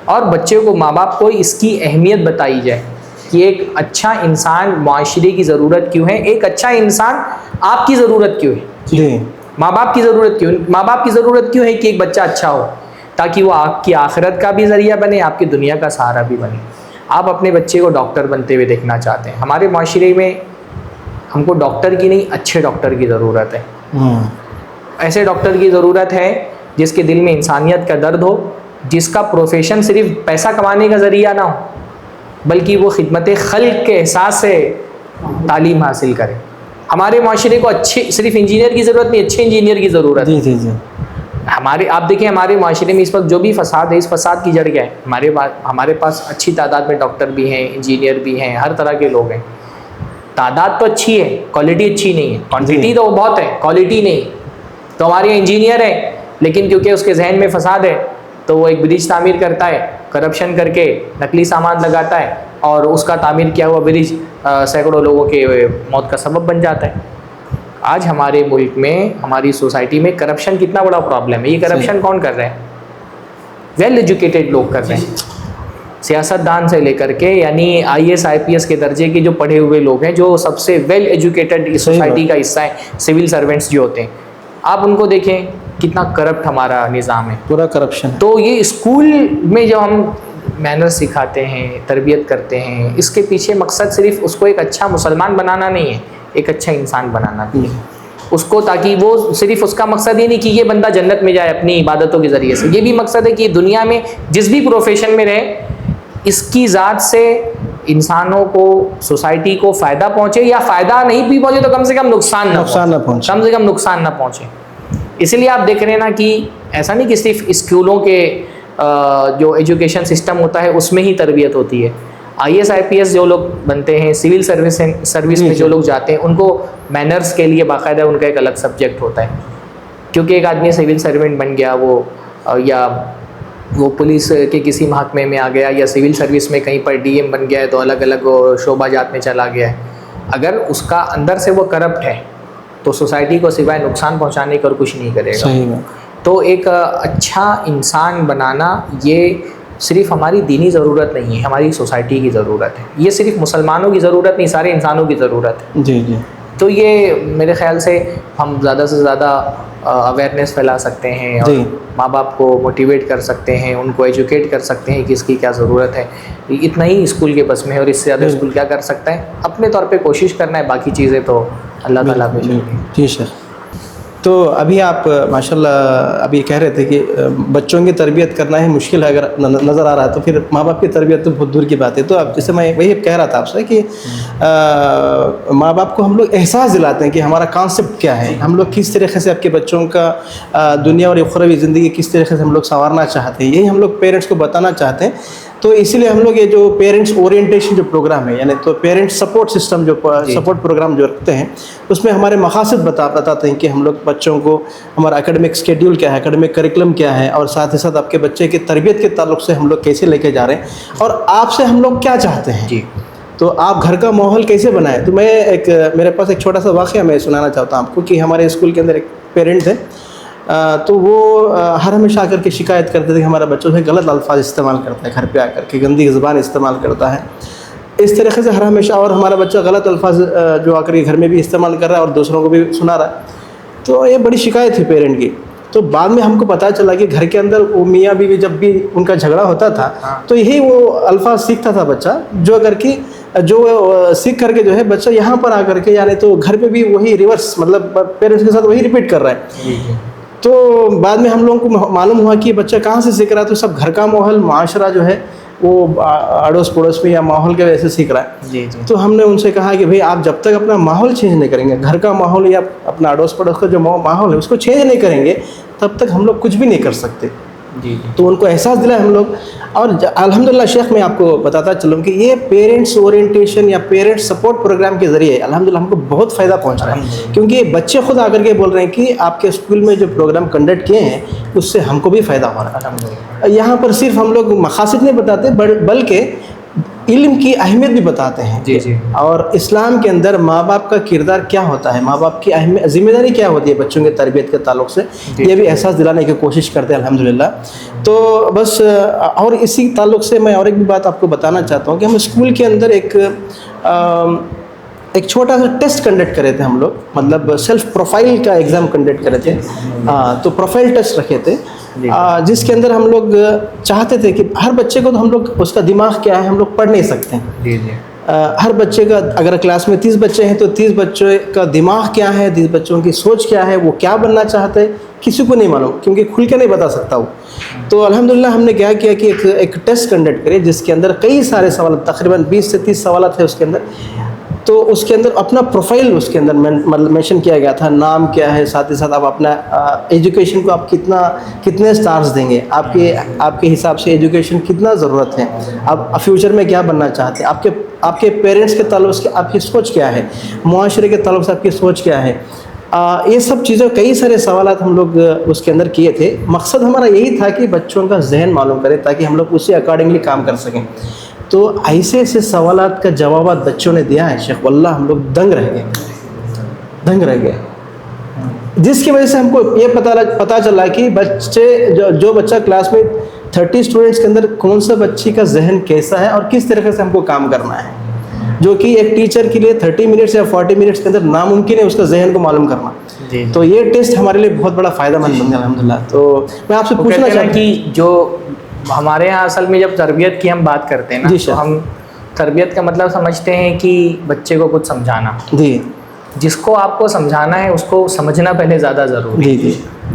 اور بچے کو ماں باپ کو اس کی اہمیت بتائی جائے کہ ایک اچھا انسان معاشرے کی ضرورت کیوں ہے، ایک اچھا انسان آپ کی ضرورت کیوں ہے. جی. ماں باپ کی ضرورت کیوں ہے کہ ایک بچہ اچھا ہو، تاکہ وہ آپ کی آخرت کا بھی ذریعہ بنے، آپ کی دنیا کا سہارا بھی بنے. آپ اپنے بچے کو ڈاکٹر بنتے ہوئے دیکھنا چاہتے ہیں. ہمارے معاشرے میں ہم کو ڈاکٹر کی نہیں، اچھے ڈاکٹر کی ضرورت ہے. ایسے ڈاکٹر کی ضرورت ہے جس کے دل میں انسانیت کا درد ہو، جس کا پروفیشن صرف پیسہ کمانے کا ذریعہ نہ ہو بلکہ وہ خدمت خلق کے احساس سے تعلیم حاصل کرے. ہمارے معاشرے کو صرف انجینئر کی ضرورت نہیں، اچھے انجینئر کی ضرورت ہے. جی جی. آپ دیکھیں ہمارے معاشرے میں اس وقت جو بھی فساد ہے، اس فساد کی جڑ کیا ہے؟ ہمارے پاس اچھی تعداد میں ڈاکٹر بھی ہیں، انجینئر بھی ہیں، ہر طرح کے لوگ ہیں. تعداد تو اچھی ہے، کوالٹی اچھی نہیں ہے. کوانٹٹی تو بہت ہے، کوالٹی نہیں. تو ہمارے انجینئر ہیں لیکن کیونکہ اس کے ذہن میں فساد ہے تو وہ ایک برج تعمیر کرتا ہے، کرپشن کر کے نقلی سامان لگاتا ہے، اور اس کا تعمیر کیا ہوا برج سینکڑوں لوگوں کے موت کا سبب بن جاتا ہے. آج ہمارے ملک میں، ہماری سوسائٹی میں کرپشن کتنا بڑا پرابلم ہے. یہ کرپشن کون کر رہے ہیں؟ ویل ایجوکیٹڈ لوگ کر رہے ہیں. سیاست دان سے لے کر کے، یعنی IAS IPS کے درجے کے جو پڑھے ہوئے لوگ ہیں، جو سب سے ویل ایجوکیٹڈ سوسائٹی کا حصہ ہے، سول سرونٹس جو ہوتے ہیں، آپ ان کو دیکھیں کتنا کرپٹ ہمارا نظام ہے، پورا کرپشن. تو یہ اسکول میں جو ہم مینر سکھاتے ہیں، تربیت کرتے ہیں، اس کے پیچھے مقصد صرف اس کو ایک اچھا مسلمان بنانا نہیں ہے، ایک اچھا انسان بنانا بھی ہے اس کو، تاکہ وہ صرف اس کا مقصد یہ نہیں کہ یہ بندہ جنت میں جائے اپنی عبادتوں کے ذریعے سے. یہ بھی مقصد ہے کہ دنیا میں جس بھی پروفیشن میں رہے، اس کی ذات سے انسانوں کو، سوسائٹی کو فائدہ پہنچے، یا فائدہ نہیں بھی پہنچے تو کم سے کم نقصان نہ پہنچے، کم سے کم نقصان نہ پہنچے. اسی لیے آپ دیکھ رہے ہیں نا کہ ایسا نہیں کہ صرف اسکولوں کے جو ایجوکیشن سسٹم ہوتا ہے اس میں ہی تربیت ہوتی ہے. IAS جو لوگ بنتے ہیں, سول سروس میں جو لوگ جاتے ہیں, ان کو مینرز کے لیے باقاعدہ ان کا ایک الگ سبجیکٹ ہوتا ہے. کیونکہ ایک آدمی سول سروینٹ بن گیا, وہ پولیس کے کسی محکمے میں آ گیا, یا سول سروس میں کہیں پر DM بن گیا ہے, تو الگ الگ شعبہ جات میں چلا گیا ہے. اگر اس کا اندر سے وہ کرپٹ ہے تو سوسائٹی کو سوائے نقصان پہنچانے کا اور کچھ نہیں کرے گا. تو ایک اچھا انسان بنانا یہ صرف ہماری دینی ضرورت نہیں ہے, ہماری سوسائٹی کی ضرورت ہے. یہ صرف مسلمانوں کی ضرورت نہیں, سارے انسانوں کی ضرورت ہے. جی جی. تو یہ میرے خیال سے ہم زیادہ سے زیادہ اویئرنیس پھیلا سکتے ہیں, اور ماں باپ کو موٹیویٹ کر سکتے ہیں, ان کو ایجوکیٹ کر سکتے ہیں کہ اس کی کیا ضرورت ہے. اتنا ہی اسکول کے بس میں, اور اس سے زیادہ اسکول کیا کر سکتا ہے, اپنے طور پہ کوشش کرنا ہے, باقی چیزیں تو اللہ تعالیٰ پہ. جی سر. تو ابھی آپ ماشاء اللہ ابھی کہہ رہے تھے کہ بچوں کی تربیت کرنا ہی مشکل ہے, اگر نظر آ رہا ہے تو پھر ماں باپ کی تربیت تو بہت دور کی بات ہے. تو اب جیسے میں وہی کہہ رہا تھا آپ سے کہ ماں باپ کو ہم لوگ احساس دلاتے ہیں کہ ہمارا کانسیپٹ کیا ہے, ہم لوگ کس طریقے سے آپ کے بچوں کا دنیا اور اخروی زندگی کس طریقے سے ہم لوگ سنوارنا چاہتے ہیں, یہی ہم لوگ پیرنٹس کو بتانا چاہتے ہیں. تو اسی لیے ہم لوگ یہ جو پیرنٹس اورینٹیشن جو پروگرام ہے, یعنی تو پیرنٹ سپورٹ سسٹم جو سپورٹ پروگرام جو رکھتے ہیں, اس میں ہمارے مقاصد بتاتے ہیں کہ ہم لوگ بچوں کو ہمارا اکیڈمک اسکیڈیول کیا ہے, اکیڈمک کریکولم کیا ہے, اور ساتھ ہی ساتھ آپ کے بچے کی تربیت کے تعلق سے ہم لوگ کیسے لے کے جا رہے ہیں, اور آپ سے ہم لوگ کیا چاہتے ہیں. جی. تو آپ گھر کا ماحول کیسے بنائیں. تو میں میرے پاس ایک چھوٹا سا واقعہ میں سنانا چاہتا ہوں آپ کو کہ ہمارے اسکول کے اندر ایک پیرنٹ ہے, تو وہ ہر ہمیشہ آ کر کے شکایت کرتے تھے کہ ہمارا بچوں سے غلط الفاظ استعمال کرتا ہے, گھر پہ آ کر کے گندی زبان استعمال کرتا ہے. اس طریقے سے ہر ہمیشہ, اور ہمارا بچہ غلط الفاظ جو آ کر کے گھر میں بھی استعمال کر رہا ہے اور دوسروں کو بھی سنا رہا ہے. تو یہ بڑی شکایت تھی پیرنٹ کی. تو بعد میں ہم کو پتہ چلا کہ گھر کے اندر وہ میاں بیوی جب بھی ان کا جھگڑا ہوتا تھا تو یہی وہ الفاظ سیکھتا تھا بچہ, جو سیکھ کر کے جو ہے بچہ یہاں پر آ کر کے, یعنی تو گھر پہ بھی وہی ریورس, مطلب پیرنٹس کے ساتھ وہی ریپیٹ کر رہا ہے. تو بعد میں ہم لوگوں کو معلوم ہوا کہ بچہ کہاں سے سیکھ رہا ہے. تو سب گھر کا ماحول, معاشرہ جو ہے وہ اڑوس پڑوس میں یا ماحول کے وجہ سے سیکھ رہا ہے. تو ہم نے ان سے کہا کہ بھئی آپ جب تک اپنا ماحول چینج نہیں کریں گے, گھر کا ماحول یا اپنا اڑوس پڑوس کا جو ماحول ہے اس کو چینج نہیں کریں گے, تب تک ہم لوگ کچھ بھی نہیں کر سکتے. تو ان کو احساس دلایا ہم لوگ. اور الحمدللہ شیخ, میں آپ کو بتاتا چلوں کہ یہ پیرنٹس اورینٹیشن یا پیرنٹ سپورٹ پروگرام کے ذریعے الحمدللہ ہم کو بہت فائدہ پہنچ رہا ہے, کیونکہ بچے خود آ کر کے بول رہے ہیں کہ آپ کے اسکول میں جو پروگرام کنڈکٹ کیے ہیں اس سے ہم کو بھی فائدہ ہو رہا ہے. یہاں پر صرف ہم لوگ مقاصد نہیں بتاتے بلکہ علم کی اہمیت بھی بتاتے ہیں. اور اسلام کے اندر ماں باپ کا کردار کیا ہوتا ہے, ماں باپ کی ذمہ داری کیا ہوتی ہے بچوں کے تربیت کے تعلق سے, یہ بھی احساس دلانے کی کوشش کرتے ہیں الحمدللہ. تو بس, اور اسی تعلق سے میں اور ایک بھی بات آپ کو بتانا چاہتا ہوں کہ ہم اسکول کے اندر ایک چھوٹا سا ٹیسٹ کنڈکٹ کرے تھے ہم لوگ, مطلب سیلف پروفائل کا ایگزام کنڈکٹ کرے تھے. تو پروفائل ٹیسٹ رکھے تھے, جس کے اندر ہم لوگ چاہتے تھے کہ ہر بچے کو, تو ہم لوگ اس کا دماغ کیا ہے ہم لوگ پڑھ نہیں سکتے ہیں. ہر بچے کا, اگر کلاس میں 30 بچے ہیں تو 30 بچوں کا دماغ کیا ہے, 30 بچوں کی سوچ کیا ہے, وہ کیا بننا چاہتے ہیں, کسی کو نہیں معلوم, کیونکہ کھل کے نہیں بتا سکتا وہ. تو الحمدللہ ہم نے کیا کیا کہ ایک ٹیسٹ کنڈکٹ کرے جس کے اندر کئی سارے سوالات, تقریباً 20 سے 30 سوالات تھے اس کے اندر. تو اس کے اندر اپنا پروفائل اس کے اندر مینشن کیا گیا تھا, نام کیا ہے, ساتھ ہی ساتھ آپ اپنا ایجوکیشن کو آپ کتنے سٹارز دیں گے, آپ کے حساب سے ایجوکیشن کتنا ضرورت ہے, آپ فیوچر میں کیا بننا چاہتے ہیں, آپ کے پیرنٹس کے تعلق سے آپ کی سوچ کیا ہے, معاشرے کے تعلق سے آپ کی سوچ کیا ہے. یہ سب چیزیں, کئی سارے سوالات ہم لوگ اس کے اندر کیے تھے. مقصد ہمارا یہی تھا کہ بچوں کا ذہن معلوم کرے تاکہ ہم لوگ اسی اکارڈنگلی کام کر سکیں. تو ایسے سوالات کا جوابات بچوں نے دیا ہے شیخ, واللہ ہم لوگ دنگ رہ گئے, جس کی وجہ سے ہم کو یہ پتہ چلا کہ جو بچہ کلاس میں 30 اسٹوڈنٹس کے اندر کون سا بچی کا ذہن کیسا ہے اور کس طریقے سے ہم کو کام کرنا ہے, جو کہ ایک ٹیچر کے لیے 30 منٹس یا 40 منٹس کے اندر ناممکن ہے اس کا ذہن کو معلوم کرنا. تو یہ ٹیسٹ ہمارے لیے بہت بڑا فائدہ مند بن گیا الحمدللہ. تو میں آپ سے پوچھنا چاہتا ہوں کہ جو ہمارے یہاں اصل میں جب تربیت کی ہم بات کرتے ہیں نا, تو ہم تربیت کا مطلب سمجھتے ہیں کہ بچے کو کچھ سمجھانا. جس کو آپ کو سمجھانا ہے اس کو سمجھنا پہلے زیادہ ضروری ہے.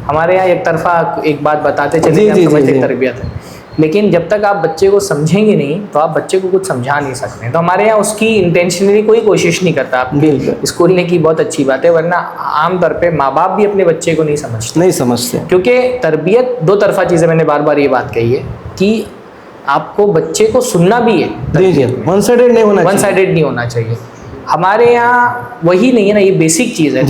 ہمارے یہاں ایک طرفہ ایک بات بتاتے چلے کہ تربیت ہے, لیکن جب تک آپ بچے کو سمجھیں گے نہیں تو آپ بچے کو کچھ سمجھا نہیں سکتے. تو ہمارے یہاں اس کی انٹینشنلی کوئی کوشش نہیں کرتا. آپ اسکول نے کی بہت اچھی بات ہے, ورنہ عام طور پہ ماں باپ بھی اپنے بچے کو نہیں سمجھتے, کیونکہ تربیت دو طرفہ چیزیں, میں نے بار بار یہ بات کہی ہے کہ آپ کو بچے کو سننا بھی ہے, ون سائیڈڈ نہیں ہونا چاہیے. ہمارے یہاں وہی نہیں ہے نا, یہ بیسک چیز ہے.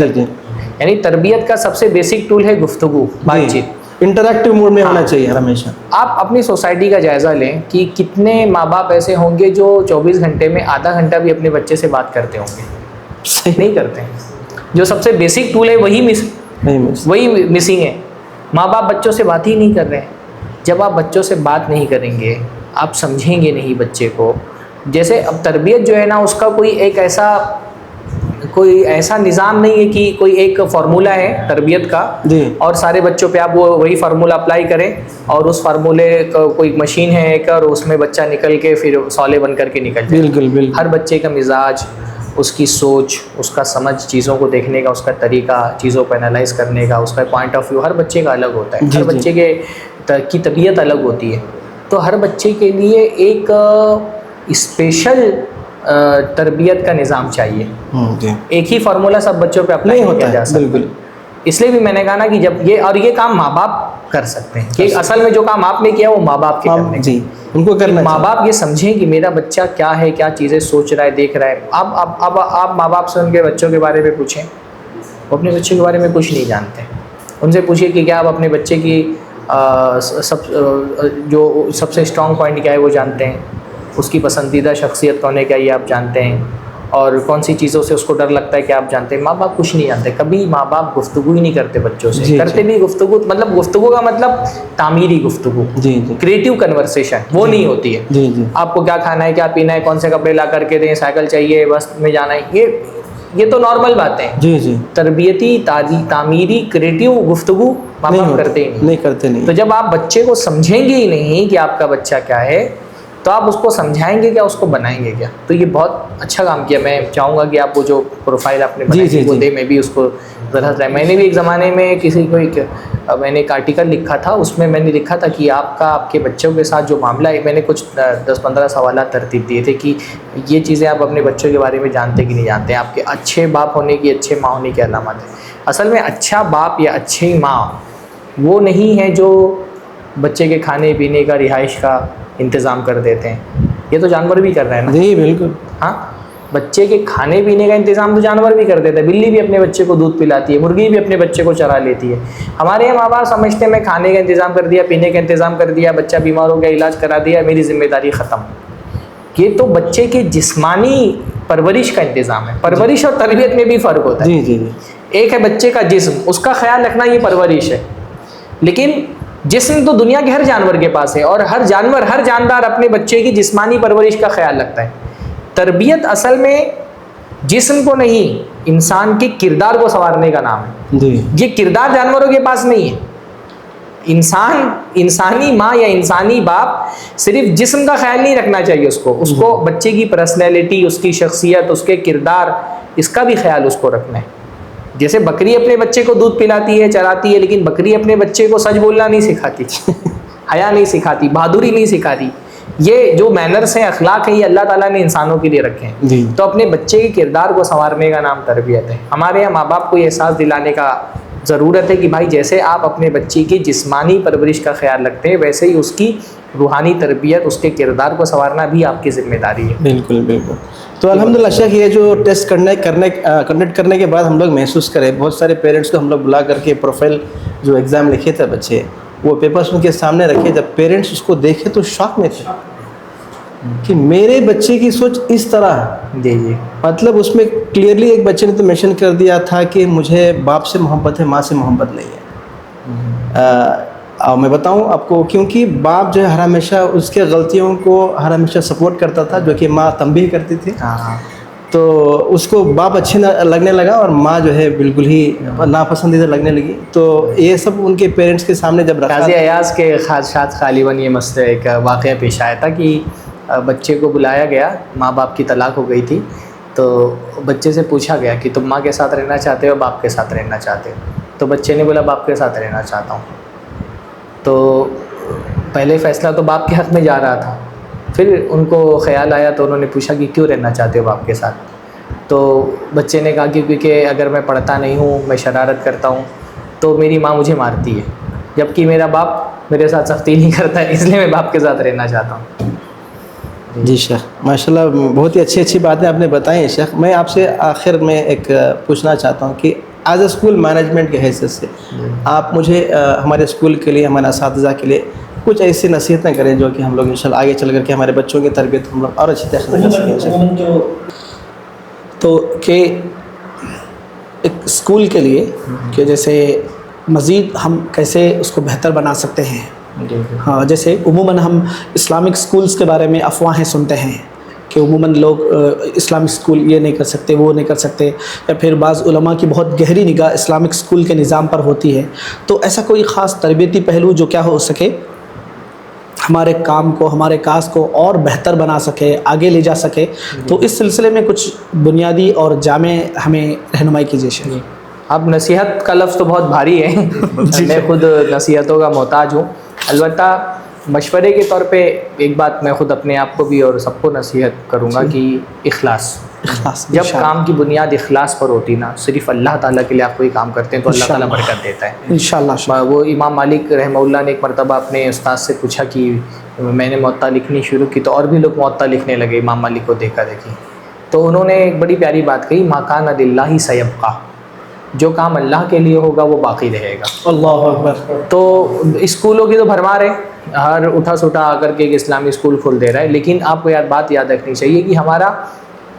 یعنی تربیت کا سب سے بیسک ٹول ہے گفتگو, بات چیت, انٹریکٹیو موڈ میں ہونا چاہیے ہمیشہ. آپ اپنی سوسائٹی کا جائزہ لیں کہ کتنے ماں باپ ایسے ہوں گے جو 24 گھنٹے میں آدھا گھنٹہ بھی اپنے بچے سے بات کرتے ہوں گے؟ نہیں کرتے ہیں. جو سب سے بیسک ٹول ہے وہی مسنگ ہے. ماں باپ بچوں سے بات ہی نہیں کر رہے ہیں. جب آپ بچوں سے بات نہیں کریں گے, آپ سمجھیں گے نہیں بچے کو. جیسے اب تربیت جو ہے نا, اس کا کوئی ایسا نظام نہیں ہے کہ کوئی ایک فارمولہ ہے تربیت کا اور سارے بچوں پہ آپ وہی فارمولہ اپلائی کریں اور اس فارمولے کا کوئی مشین ہے ایک اور اس میں بچہ نکل کے پھر سولے بن کر کے نکل جائے. بالکل. ہر بچے کا مزاج, اس کی سوچ, اس کا سمجھ, چیزوں کو دیکھنے کا اس کا طریقہ, چیزوں کو انالائز کرنے کا اس کا پوائنٹ آف ویو ہر بچے کا الگ ہوتا ہے. ہر بچے کی طبیعت الگ ہوتی ہے. تو ہر بچے کے لیے ایک اسپیشل تربیت کا نظام چاہیے. ایک ہی فارمولہ سب بچوں پہ اپلائی نہیں کیا جا سکتا. اس لیے بھی میں نے کہا نا کہ جب یہ کام ماں باپ کر سکتے ہیں, کہ اصل میں جو کام آپ نے کیا وہ ماں باپ کے کرنے ان کو کرنا. ماں باپ یہ سمجھیں کہ میرا بچہ کیا ہے, کیا چیزیں سوچ رہا ہے, دیکھ رہا ہے. اب آپ ماں باپ سے ان کے بچوں کے بارے میں پوچھیں, وہ اپنے بچے کے بارے میں کچھ نہیں جانتے. ان سے پوچھیے کہ کیا آپ اپنے بچے کی جو سب سے اسٹرانگ پوائنٹ کیا ہے وہ جانتے ہیں, اس کی پسندیدہ شخصیت کون ہے کیا یہ آپ جانتے ہیں, اور کون سی چیزوں سے اس کو ڈر لگتا ہے کہ آپ جانتے ہیں. ماں باپ کچھ نہیں جانتے. کبھی ماں باپ گفتگو ہی نہیں کرتے بچوں سے. کرتے بھی گفتگو, مطلب گفتگو کا مطلب تعمیری گفتگو, کریٹو کنورسیشن وہ نہیں ہوتی ہے. آپ کو کیا کھانا ہے, کیا پینا ہے, کون سے کپڑے لا کر کے دیں, سائیکل چاہیے, بس میں جانا ہے, یہ تو نارمل باتیں. تربیتی, تعمیری, کریٹو گفتگو ماں باپ کرتے ہی نہیں. تو جب آپ بچے کو سمجھیں گے ہی نہیں کہ آپ کا بچہ کیا ہے, تو آپ اس کو سمجھائیں گے کیا, اس کو بنائیں گے کیا؟ تو یہ بہت اچھا کام کیا. میں چاہوں گا کہ آپ وہ جو پروفائل آپ نے بنائی وہ دے, میں بھی اس کو ذرا. میں نے بھی ایک زمانے میں کسی کو میں نے ایک آرٹیکل لکھا تھا, اس میں نے لکھا تھا کہ آپ کے بچوں کے ساتھ جو معاملہ ہے, میں نے کچھ 10-15 سوالات ترتیب دیے تھے کہ یہ چیزیں آپ اپنے بچوں کے بارے میں جانتے کہ نہیں جانتے. آپ کے اچھے باپ ہونے کی, اچھے ماں ہونے کی علامات ہے. اصل میں اچھا باپ یا اچھی ماں وہ نہیں ہے جو بچے کے کھانے پینے کا, رہائش کا انتظام کر دیتے ہیں. یہ تو جانور بھی کر رہے ہیں نا. جی بالکل. ہاں, بچے کے کھانے پینے کا انتظام تو جانور بھی کر دیتے ہیں. بلی بھی اپنے بچے کو دودھ پلاتی ہے, مرغی بھی اپنے بچے کو چرا لیتی ہے. ہمارے یہاں ماں باپ سمجھتے ہیں میں کھانے کا انتظام کر دیا, پینے کا انتظام کر دیا, بچہ بیمار ہو گیا, علاج کرا دیا, میری ذمہ داری ختم. یہ تو بچے کے جسمانی پرورش کا انتظام ہے. پرورش اور تربیت میں بھی فرق ہوتا ہے. ایک ہے بچے کا جسم, اس کا خیال رکھنا, یہ پرورش ہے. لیکن جسم تو دنیا کے ہر جانور کے پاس ہے, اور ہر جاندار اپنے بچے کی جسمانی پرورش کا خیال رکھتا ہے. تربیت اصل میں جسم کو نہیں, انسان کے کردار کو سنوارنے کا نام ہے. یہ کردار جانوروں کے پاس نہیں ہے. انسانی ماں یا انسانی باپ صرف جسم کا خیال نہیں رکھنا چاہیے اس کو بچے کی پرسنالٹی, اس کی شخصیت, اس کے کردار, اس کا بھی خیال اس کو رکھنا ہے. جیسے بکری اپنے بچے کو دودھ پلاتی ہے, چراتی ہے, لیکن بکری اپنے بچے کو سچ بولنا نہیں سکھاتی, حیا نہیں سکھاتی, بہادری نہیں سکھاتی. یہ جو مینرز ہیں, اخلاق ہیں, یہ اللہ تعالیٰ نے انسانوں کے لیے رکھے ہیں. تو اپنے بچے کے کردار کو سنوارنے کا نام تربیت ہے. ہمارے یہاں ماں باپ کو یہ احساس دلانے کا ضرورت ہے کہ بھائی جیسے آپ اپنے بچے کی جسمانی پرورش کا خیال رکھتے ہیں, ویسے ہی اس کی روحانی تربیت, اس کے کردار کو سنوارنا بھی آپ کی ذمہ داری ہے. بالکل. تو الحمدللہ شیخ, یہ جو ٹیسٹ کنڈکٹ کرنے کے بعد ہم لوگ محسوس کرے, بہت سارے پیرنٹس کو ہم لوگ بلا کر کے پروفائل جو ایگزام لکھے تھے بچے, وہ پیپرس ان کے سامنے رکھے. جب پیرنٹس اس کو دیکھے تو شاک میں تھے کہ میرے بچے کی سوچ اس طرح ہے. مطلب اس میں کلیئرلی ایک بچے نے تو مینشن کر دیا تھا کہ مجھے باپ سے محبت ہے, ماں سے محبت نہیں ہے. اور میں بتاؤں آپ کو, کیونکہ باپ جو ہے ہر ہمیشہ اس کے غلطیوں کو ہر ہمیشہ سپورٹ کرتا تھا, جو کہ ماں تنبیہ کرتی تھی. تو اس کو باپ اچھے لگنے لگا اور ماں جو ہے بالکل ہی ناپسندیدہ لگنے لگی. تو یہ سب ان کے پیرنٹس کے سامنے جب رکھا, قاضی ایاز کے خادشات غالباً یہ مسئلہ ایک واقعہ پیش آیا تھا کہ بچے کو بلایا گیا, ماں باپ کی طلاق ہو گئی تھی, تو بچے سے پوچھا گیا کہ تم ماں کے ساتھ رہنا چاہتے ہو, باپ کے ساتھ رہنا چاہتے ہو؟ تو بچے نے بولا باپ کے ساتھ رہنا چاہتا ہوں. تو پہلے فیصلہ تو باپ کے حق میں جا رہا تھا، پھر ان کو خیال آیا تو انہوں نے پوچھا کہ کیوں رہنا چاہتے ہو باپ کے ساتھ؟ تو بچے نے کہا کہ کیونکہ اگر میں پڑھتا نہیں ہوں، میں شرارت کرتا ہوں تو میری ماں مجھے مارتی ہے، جبکہ میرا باپ میرے ساتھ سختی نہیں کرتا ہے، اس لیے میں باپ کے ساتھ رہنا چاہتا ہوں۔ جی شیخ، ماشاءاللہ بہت ہی اچھی باتیں آپ نے بتائی ہیں شیخ۔ میں آپ سے آخر میں ایک پوچھنا چاہتا ہوں کہ ایز اے اسکول مینجمنٹ کی حیثیت سے آپ مجھے ہمارے اسکول کے لیے، ہمارے اساتذہ کے لیے کچھ ایسی نصیحتیں کریں جو کہ ہم لوگ انشاءاللہ آگے چل کر کے ہمارے بچوں کی تربیت ہم لوگ اور اچھی طرح کر سکیں۔ تو کہ ایک اسکول کے لیے کہ جیسے مزید ہم کیسے اس کو بہتر بنا سکتے ہیں، ہاں جیسے عموماً ہم اسلامک اسکولس کے بارے میں افواہیں سنتے ہیں کہ عموماً لوگ اسلامک اسکول یہ نہیں کر سکتے، وہ نہیں کر سکتے، یا پھر بعض علماء کی بہت گہری نگاہ اسلامک اسکول کے نظام پر ہوتی ہے۔ تو ایسا کوئی خاص تربیتی پہلو جو کیا ہو سکے ہمارے کام کو، ہمارے کاز کو اور بہتر بنا سکے، آگے لے جا سکے، تو اس سلسلے میں کچھ بنیادی اور جامع ہمیں رہنمائی کیجیے شیخ۔ اب نصیحت کا لفظ تو بہت بھاری ہے، میں خود نصیحتوں کا محتاج ہوں، البتہ مشورے کے طور پہ ایک بات میں خود اپنے آپ کو بھی اور سب کو نصیحت کروں گا کہ اخلاص۔ جب کام کی بنیاد اخلاص پر ہوتی نا، صرف اللہ تعالیٰ کے لیے آپ کوئی کام کرتے ہیں تو اللہ تعالیٰ برکت دیتا ہے انشاءاللہ۔ وہ امام مالک رحمہ اللہ نے ایک مرتبہ اپنے استاد سے پوچھا کہ میں نے موطا لکھنی شروع کی تو اور بھی لوگ موطا لکھنے لگے، امام مالک کو دیکھا دیکھی، تو انہوں نے ایک بڑی پیاری بات کہی، ما کان للہ سیبقیٰ، جو کام اللہ کے لیے ہوگا وہ باقی رہے گا۔ اللہ اکبر۔ تو اسکولوں کی تو بھرمار ہے، ہر اٹھا سٹا آ کر کے ایک اسلامی اسکول کھول دے رہا ہے، لیکن آپ کو بات یاد رکھنی چاہیے کہ ہمارا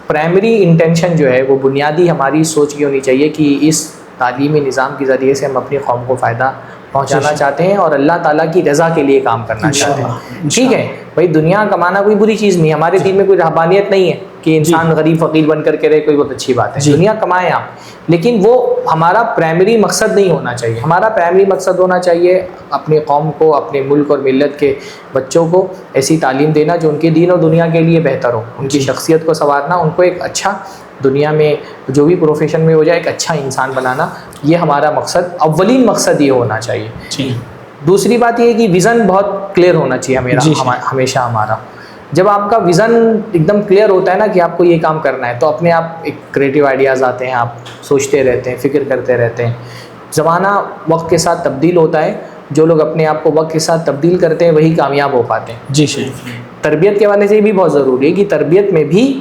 پرائمری انٹینشن جو ہے وہ بنیادی ہماری سوچ یہ ہونی چاہیے کہ اس تعلیمی نظام کے ذریعے سے ہم اپنی قوم کو فائدہ پہنچانا چاہتے ہیں اور اللہ تعالیٰ کی رضا کے لیے کام کرنا چاہتے ہیں۔ ٹھیک ہے بھائی، دنیا کمانا کوئی بری چیز نہیں ہے، ہمارے دین میں کوئی رہبانیت نہیں ہے کہ انسان غریب فقیر بن کر کے رہے، کوئی بہت اچھی بات ہے، دنیا کمائیں آپ، لیکن وہ ہمارا پرائمری مقصد نہیں ہونا چاہیے۔ ہمارا پرائمری مقصد ہونا چاہیے اپنی قوم کو، اپنے ملک اور ملت کے بچوں کو ایسی تعلیم دینا جو ان کے دین اور دنیا کے لیے بہتر ہو، ان کی شخصیت کو سنوارنا، ان کو ایک اچھا دنیا میں جو بھی پروفیشن میں ہو جائے ایک اچھا انسان بنانا، یہ ہمارا مقصد، اولین مقصد یہ ہونا چاہیے۔ دوسری بات یہ ہے کہ ویژن بہت کلیئر ہونا چاہیے ہمیشہ ہمارا۔ جب آپ کا ویژن ایک دم کلیئر ہوتا ہے نا کہ آپ کو یہ کام کرنا ہے، تو اپنے آپ ایک کریٹیو آئیڈیاز آتے ہیں، آپ سوچتے رہتے ہیں، فکر کرتے رہتے ہیں۔ زمانہ وقت کے ساتھ تبدیل ہوتا ہے، جو لوگ اپنے آپ کو وقت کے ساتھ تبدیل کرتے ہیں وہی کامیاب ہو پاتے ہیں۔ جی شیخ۔ تربیت کے حوالے سے یہ بھی بہت ضروری ہے کہ تربیت میں بھی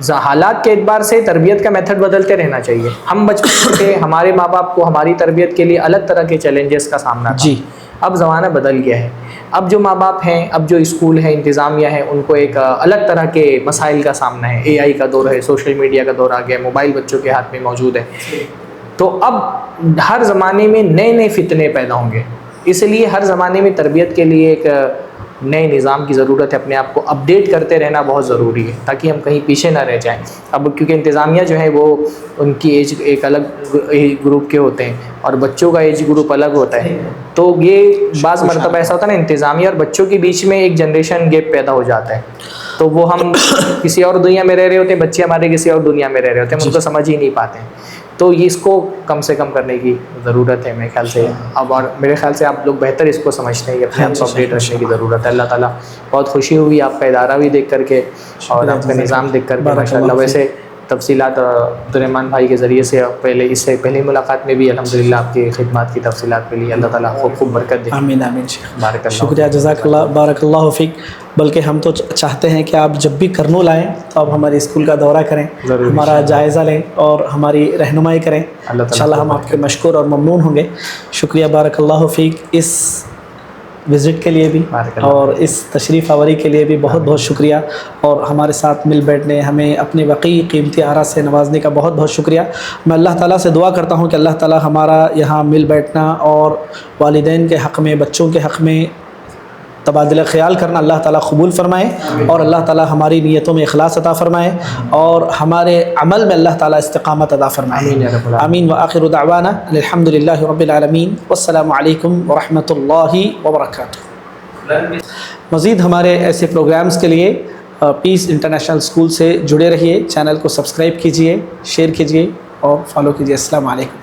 حالات کے اعتبار سے تربیت کا میتھڈ بدلتے رہنا چاہیے۔ ہم بچپن سے ہمارے ماں باپ کو ہماری تربیت کے لیے الگ طرح کے چیلنجز کا سامنا تھا، اب زمانہ بدل گیا ہے، اب جو ماں باپ ہیں، اب جو اسکول ہیں، انتظامیہ ہیں، ان کو ایک الگ طرح کے مسائل کا سامنا ہے۔ اے آئی کا دور ہے، سوشل میڈیا کا دور آ گیا، موبائل بچوں کے ہاتھ میں موجود ہے، تو اب ہر زمانے میں نئے نئے فتنے پیدا ہوں گے، اس لیے ہر زمانے میں تربیت کے لیے ایک نئے نظام کی ضرورت ہے، اپنے آپ کو اپڈیٹ کرتے رہنا بہت ضروری ہے تاکہ ہم کہیں پیچھے نہ رہ جائیں۔ اب کیونکہ انتظامیہ جو ہے وہ ان کی ایج ایک الگ ایج گروپ کے ہوتے ہیں اور بچوں کا ایج گروپ الگ ہوتا ہے، تو یہ بعض مرتبہ ایسا ہوتا ہے نا، انتظامیہ اور بچوں کے بیچ میں ایک جنریشن گیپ پیدا ہو جاتا ہے، تو وہ ہم کسی اور دنیا میں رہ رہے ہوتے ہیں، بچے ہمارے کسی اور دنیا میں رہ رہے ہوتے ہیں، ہم ان کو سمجھ ہی نہیں پاتے ہیں، تو یہ اس کو کم سے کم کرنے کی ضرورت ہے میرے خیال سے۔ اب اور میرے خیال سے آپ لوگ بہتر اس کو سمجھتے ہیں کہ اپنے آپ کو اپڈیٹ رکھنے کی ضرورت ہے۔ اللہ تعالیٰ بہت خوشی ہوئی آپ کا ادارہ بھی دیکھ کر کے اور آپ کا نظام دیکھ کر کے ماشاء اللہ۔ ویسے تفصیلات عبد الرحمن بھائی کے ذریعے سے پہلے اس سے پہلی ملاقات میں بھی الحمدللہ آپ کی خدمات کی تفصیلات کے لیے اللہ تعالیٰ خوب خوب برکت دے۔ آمین آمین شیخ، بارک اللہ، شکریہ، جزاک اللہ، بارک اللہ فیک۔ بلکہ ہم تو چاہتے ہیں کہ آپ جب بھی کرنول آئیں تو آپ ہمارے اسکول کا دورہ کریں، ہمارا جائزہ لیں اور ہماری رہنمائی کریں، انشاءاللہ ہم آپ کے مشکور اور ممنون ہوں گے۔ شکریہ، بارک اللہ فیک، اس وزٹ کے لیے بھی اور اس تشریف آوری کے لیے بھی بہت بہت شکریہ، اور ہمارے ساتھ مل بیٹھنے، ہمیں اپنے وقی قیمتی آرا سے نوازنے کا بہت بہت شکریہ۔ میں اللہ تعالیٰ سے دعا کرتا ہوں کہ اللہ تعالیٰ ہمارا یہاں مل بیٹھنا اور والدین کے حق میں، بچوں کے حق میں تبادلہ خیال کرنا اللہ تعالیٰ قبول فرمائے، اور اللہ تعالیٰ ہماری نیتوں میں اخلاص عطا فرمائے اور ہمارے عمل میں اللہ تعالیٰ استقامت عطا فرمائے۔ آمین۔ وآخر دعوانا الحمدللہ رب العالمین، والسلام علیکم ورحمۃ اللہ وبرکاتہ۔ مزید ہمارے ایسے پروگرامز کے لیے پیس انٹرنیشنل اسکول سے جڑے رہیے، چینل کو سبسکرائب کیجیے، شیئر کیجیے اور فالو کیجیے۔ السلام علیکم۔